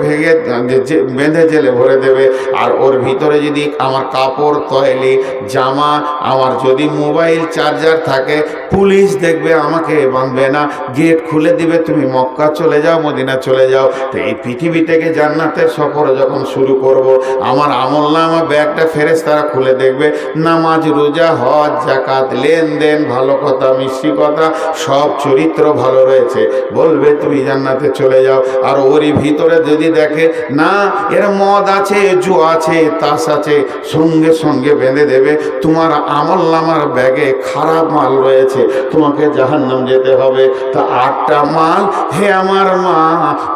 বেঁধে জেলে ভরে দেবে। আর ওর ভিতরে যদি আমার কাপড়, তৈলি, জামা, আমার যদি মোবাইল চার্জার থাকে, পুলিশ দেখবে, আমাকে বাঁধবে না, গেট খুলে দিবে, তুমি মক্কা চলে যাও, মদিনা চলে যাও। তো এই পৃথিবী থেকে জান্নাতের সফর যখন শুরু করব, আমার আমলনামা ব্যাগটা ফেরেশতারা খুলে দেখবে, নামাজ, রোজা, হজ, যাকাত, লেনদেন, ভালো কথা, মিষ্টি কথা, সব চরিত্র ভালো রয়েছে, বলবে তুমি জান্নাতে চলে যাও। আর ওরই ভিতরে যদি দেখে না এর মদ আছে, জুয়া আছে, তাস আছে, সঙ্গে সঙ্গে বেঁধে দেবে, তোমার আমলনামার ব্যাগে খারাপ মাল রয়েছে, তোমাকে জাহান্নাম যেতে হবে। তা 8টা মাল, হে আমার মা,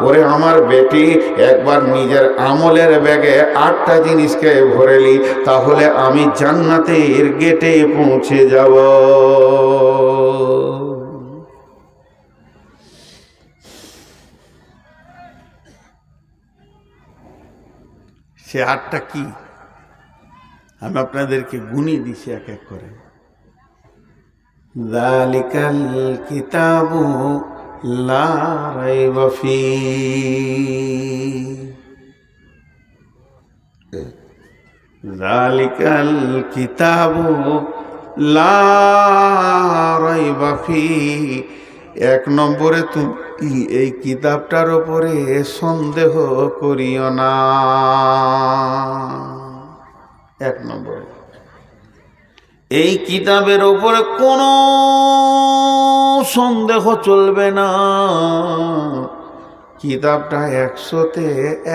ওরে আমার বেটি, একবার নিজের আমলের ব্যাগে 8টা জিনিসকে ভরেলি, তাহলে আমি জান্নাতের গেটে পৌঁছে যাব। সে 8টা কি আমি আপনাদেরকে গুনিয়ে দিছি এক এক করে। যালিকাল কিতাবু লা রাইবা ফীহি, যালিকাল কিতাবু লা রাইবা ফীহি। 1 নম্বরে তুমি এই কিতাবটার উপরে সন্দেহ করিও না। 1 নম্বরে এই কিতাবের উপরে কোনো সন্দেহ চলবে না। কিতাবটা 100-তে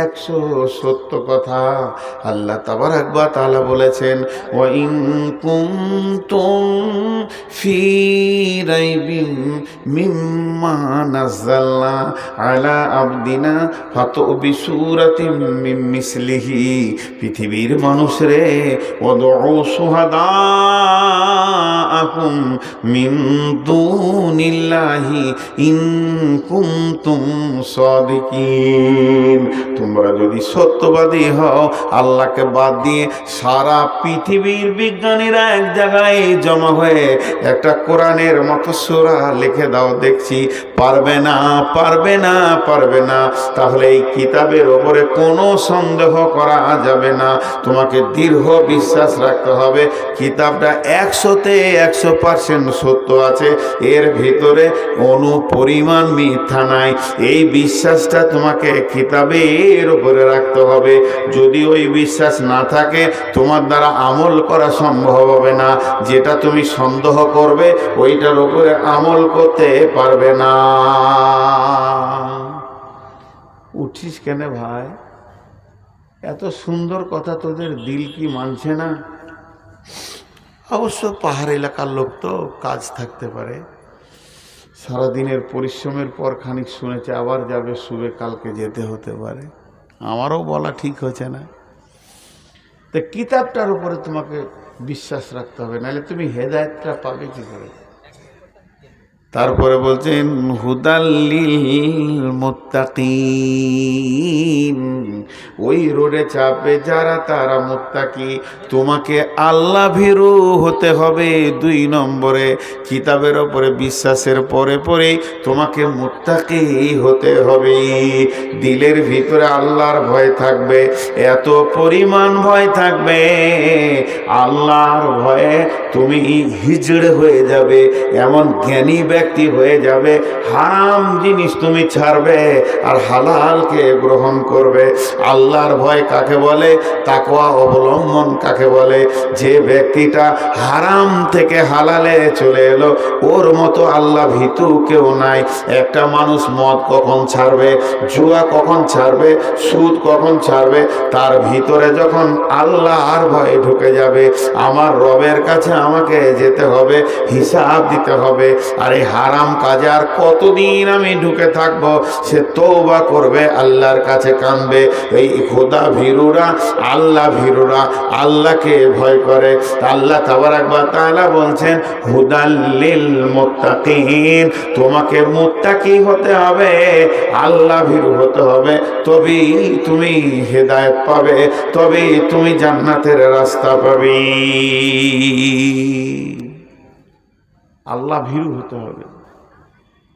100 সত্য কথা। আল্লাহ তাবারাক ওয়া তাআলা বলেছেন, ওয়া ইন কুনতুম ফি রাইবিম মিম্মা নাযালনা আলা আবদিনা ফাতু বিসূরাতিম মিন মিসলিহি। পৃথিবীর মানুষরে, ওয়াদউ শুহাদাআকুম মিন দুনিল্লাহি ইন কুনতুম সাদিকিন। তোমরা যদি সত্যবাদী হও, আল্লাহকে বাদ দিয়ে সারা পৃথিবীর বিজ্ঞানীরা এক জায়গায় জমা হয়ে একটা কোরআনের মতো সূরা লিখে দাও, দেখছি পারবে না, পারবে না, পারবে না। তাহলে এই কিতাবের ওপরে কোনো সন্দেহ করা যাবে না, তোমাকে দৃঢ় বিশ্বাস রাখতে হবে। কিতাবটা 100-তে 100% সত্য আছে, এর ভিতরে কোনো পরিমাণ মিথ্যা নাই। এই বিশ্বাসটা তোমাকে কিতাবের উপরে রাখতে হবে। যদি ওই বিশ্বাস না থাকে, তোমার দ্বারা আমল করা সম্ভব হবে না। যেটা তুমি সন্দেহ করবে, ওইটার উপরে আমল করতে পারবে না। উঠিস কেন ভাই? এত সুন্দর কথা তোদের দিল কি মানছে না? অবশ্য পাহাড় এলাকার লোক তো কাজ থাকতে পারে, সারাদিনের পরিশ্রমের পর খানিক শুনেছে আবার যাবে শুবে, কালকে যেতে হতে পারে। আমারও বলা ঠিক হচ্ছে না। তো কিতাবটার উপরে তোমাকে বিশ্বাস রাখতে হবে, নাহলে তুমি হেদায়েতটা পাবে কি করে? তারপরে বলছেন হুদাল্লিল মুত্তাকিন, ওই রোডে চাপবে যারা তারা মুত্তাকি। তোমাকে আল্লাহ ভীরু হতে হবে। 2 নম্বরে কিতাবের ওপরে বিশ্বাসের পরে পরে তোমাকে মুত্তাকি হতে হবে। দিলের ভিতরে আল্লাহর ভয় থাকবে, এত পরিমাণ ভয় থাকবে আল্লাহর ভয়ে তুমি হিজড় হয়ে যাবে, এমন জ্ঞানী ব্যক্তি হয়ে যাবে। হারাম জিনিস তুমি ছাড়বে আর হালালকে গ্রহণ করবে। আল্লাহর ভয় কাকে বলে? তাকওয়া অবলম্বন কাকে বলে? যে ব্যক্তিটা হারাম থেকে হালালে চলে এলো, ওর মতো আল্লাহ ভীতু কেউ নাই। একটা মানুষ মদ কখন ছাড়বে, জুয়া কখন ছাড়বে, সুদ কখন ছাড়বে? তার ভিতরে যখন আল্লাহর ভয় ঢুকে যাবে, আমার রবের কাছে আমাকে যেতে হবে, হিসাব দিতে হবে। আর এই হারাম কাজে আর কতদিন আমি ঢুকে থাকবো? সে তওবা করবে, আল্লাহর কাছে কাঁদবে। এই খোদা ভীরুরা, আল্লাহ ভীরুরা আল্লাহকে ভয় করে। আল্লাহ তাবারাক ওয়া তাআলা বলছেন হুদাল্লিল মুত্তাকিন, তোমাকে মুত্তাকি হতে হবে, আল্লাহ ভীরু হতে হবে, তবেই তুমি হেদায়েত পাবে, তবেই তুমি জান্নাতের রাস্তা পাবে। আল্লাহ ভীরু হতে হবে।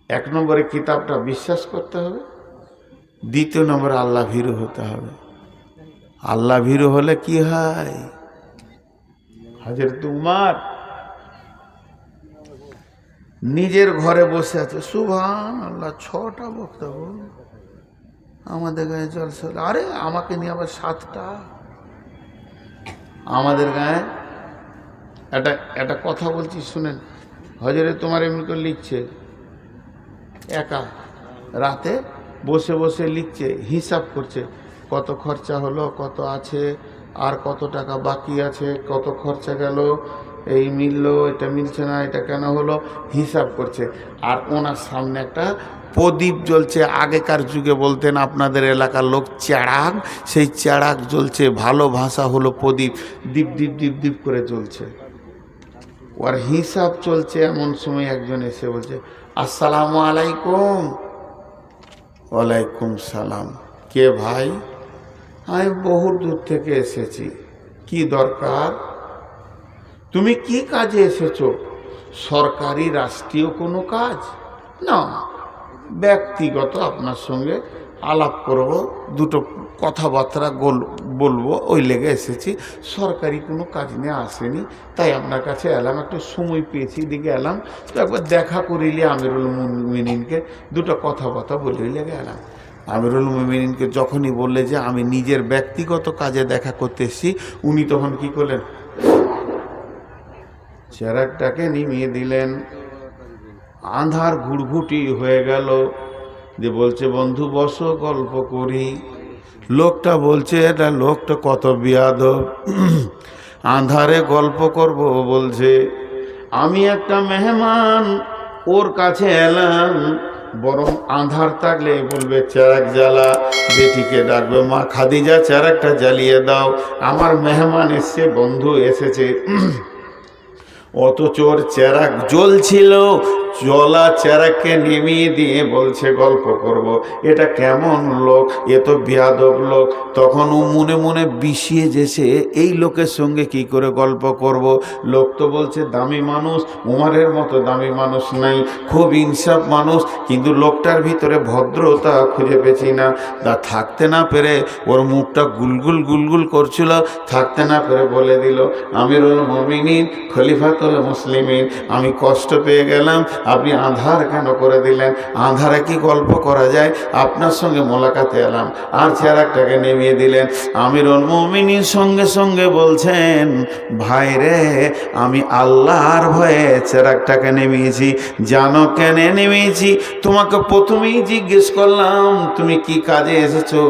1 নম্বরে কিতাবটা বিশ্বাস করতে হবে, 2 নম্বরে আল্লাহ ভীরু হতে হবে। আল্লাহ ভীরু হলে কি হয়? হযরত উমর নিজের ঘরে বসে আছে, সুবহানাল্লাহ 6টা বক্তব্য আমাদের গায়ে জলসা। আরে আমাকে নিয়ে আবার 7টা। আমাদের গায়ে একটা কথা বলছি শুনেন। হযরত তোমার এমনি করে লিখছে, একা রাতে বসে বসে লিখছে, হিসাব করছে কত খরচা হলো, কত আছে, আর কত টাকা বাকি আছে, কত খরচা গেল, এই মিললো, এটা মিলছে না, এটা কেন হলো, হিসাব করছে। আর ওনার সামনে একটা প্রদীপ জ্বলছে। আগেকার যুগে বলতেন আপনাদের এলাকার লোক চেরাগ, সেই চেরাগ জ্বলছে। ভালো ভাষা হলো প্রদীপ, দীপ দীপ দীপ দীপ করে জ্বলছে। ওর হিসাব চলছে। এমন সময় একজন এসে বলছে, আসসালামু আলাইকুম। ওয়ালাইকুম সালাম। কে ভাই? আমি বহু দূর থেকে এসেছি। কি দরকার? তুমি কি কাজে এসেছো? সরকারি রাষ্ট্রীয় কোনো কাজ না, ব্যক্তিগত আপনার সঙ্গে আলাপ করব, 2টো কথাবার্তা বলবো, ওই লেগে এসেছি। সরকারি কোনো কাজ নিয়ে আসেনি, তাই আপনার কাছে এলাম। একটু সময় পেয়েছি, দিকে এলাম, তো একবার দেখা করিলে আমিরুল মুমিনিনকে 2টো কথাবার্তা বলে লেগে এলাম। আমিরুল মুমিনিনকে যখনই বললে যে আমি নিজের ব্যক্তিগত কাজে দেখা করতে এসেছি, উনি তখন কি করলেন? চেরাগটাকে নিমিয়ে দিলেন। আঁধার ঘুটঘুটি হয়ে গেল। যে বলছে, বন্ধু বসো, গল্প করি। লোকটা বলছে, এটা লোকটা কত বিয়াদব, আঁধারে গল্প করব বলছে। আমি একটা মেহমান, ওর কাছে এলাম, বরং আঁধার থাকলে বলবে চেরাগ জ্বালা, বেটিকে ডাকবে, মা খাদিজা চেরাগটা জ্বালিয়ে দাও, আমার মেহমান এসছে, বন্ধু এসেছে। অথচ ওর চেরাগ জ্বলছিল, জ্বলা চেরাগকে নিমিয়ে দিয়ে বলছে গল্প করব। এটা কেমন লোক? এ তো বেয়াদব লোক। তখন ও মনে মনে বিষিয়ে যেছে, এই লোকের সঙ্গে কি করে গল্প করব? লোক তো বলছে দামি মানুষ, উমারের মতো দামি মানুষ নাই, খুব ইনসাফ মানুষ, কিন্তু লোকটার ভিতরে ভদ্রতা খুঁজে পেছি না। তা থাকতে না পেরে ওর মুখটা গুলগুল গুলগুল করছিল, থাকতে না পেরে বলে দিল, আমিরুল মুমিনিন খলিফাতুল মুসলিমিন, আমি কষ্ট পেয়ে গেলাম, আপনি আধার কেন করে দিলেন? আধারে কি গল্প করা যায়? আপনার সঙ্গে মোলাকাতে এলাম, আর চেরাগটাকে নেমিয়ে দিলেন। আমিরুল মুমিনিন সঙ্গে সঙ্গে বলছেন, ভাই রে, আমি আল্লাহর ভয়ে চেরাগটাকে নেমিয়েছি। জানো কেন নেমিয়েছি? তোমাকে প্রথমেই জিজ্ঞেস করলাম তুমি কি কাজে এসেছো?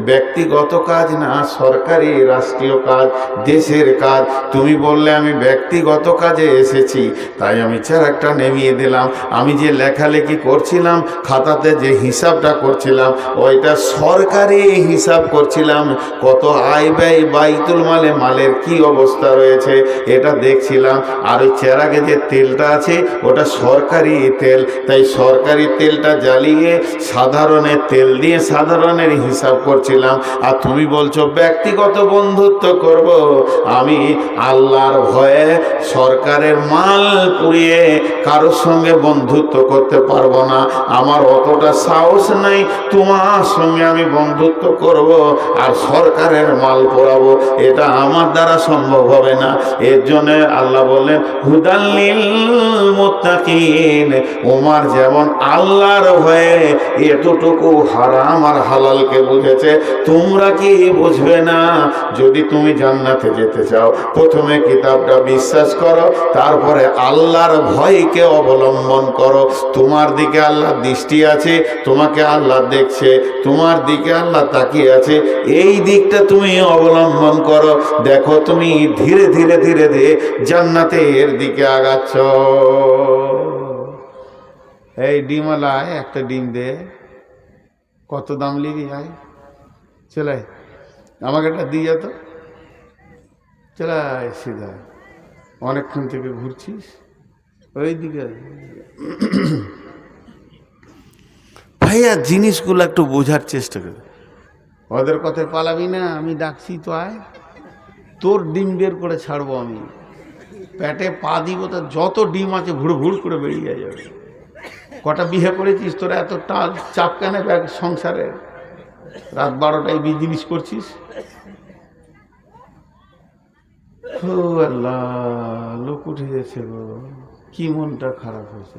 ব্যক্তিগত কাজ না, সরকারি রাষ্ট্রীয় কাজ, দেশের কাজ। তুমি বললে আমি ব্যক্তিগত কাজে এসেছি, তাই আমি চেরাগটা নেমিয়ে দিলাম। আমি যে লেখালেখি করছিলাম, খাতাতে যে হিসাবটা করছিলাম, ওইটা সরকারি হিসাব করছিলাম। কত আয় ব্যয়, বাইতুল মালে মালের কি অবস্থা রয়েছে এটা দেখছিলাম। আর ওই চেরাগে যে তেলটা আছে ওটা সরকারি তেল, তাই সরকারি তেলটা জ্বালিয়ে সাধারণের তেল দিয়ে সাধারণের হিসাব করছিলাম। আর তুমি বলছো ব্যক্তিগত বন্ধুত্ব করব। আমি আল্লাহর ভয়ে সরকারের মাল পুড়িয়ে কারোর সঙ্গে বন্ধুত্ব করতে পারবো না। আমার অতটা সাহস নাই তোমার সঙ্গে আমি বন্ধুত্ব করব আর সরকারের মাল পোড়াবো, এটা আমার দ্বারা সম্ভব হবে না। এর জন্য আল্লাহ বললেন হুদাল্লিল মুত্তাকিন। ওমর যেমন আল্লাহর ভয়ে এতটুকু হারাম আর হালালকে বুঝেছে, তোমরা কি বুঝবে না? যদি তুমি জান্নাতে যেতে চাও, প্রথমে কিতাবটা বিশ্বাস করো, তারপরে আল্লাহর ভয়কে অবলম্বন করো। তোমার দিকে আল্লাহ দৃষ্টি আছে, তোমাকে আল্লাহ দেখছে, তোমার দিকে আল্লাহ তাকিয়ে আছে, এই দিকটা তুমি অবলম্বন করো। দেখো তুমি ধীরে ধীরে ধীরে ধীরে জান্নাতের দিকে আগাচ্ছ। এই ডিমওয়ালায় একটা ডিম দে, কত দাম লিবি? আয় চলে আমাকে একটা দিয়ে যেত। চলে সিধা, অনেকক্ষণ থেকে ঘুরছিস ওই দিকে। ভাইয়া জিনিসগুলো একটু বোঝার চেষ্টা করে। ওদের কথায় পালাবি না, আমি ডাকছি তো আয়, তোর ডিম বের করে ছাড়বো আমি। পেটে পা দিব, তার যত ডিম আছে ভুড় ভুড় করে বেরিয়ে যাবে। কটা বিয়ে করেছিস তোরা? এত চাপ কেন সংসারে? রাত 12টায় বিজনেস করছিস। ও আল্লাহ, লোক উঠে যাচ্ছে গো, কি মনটা খারাপ হয়েছে।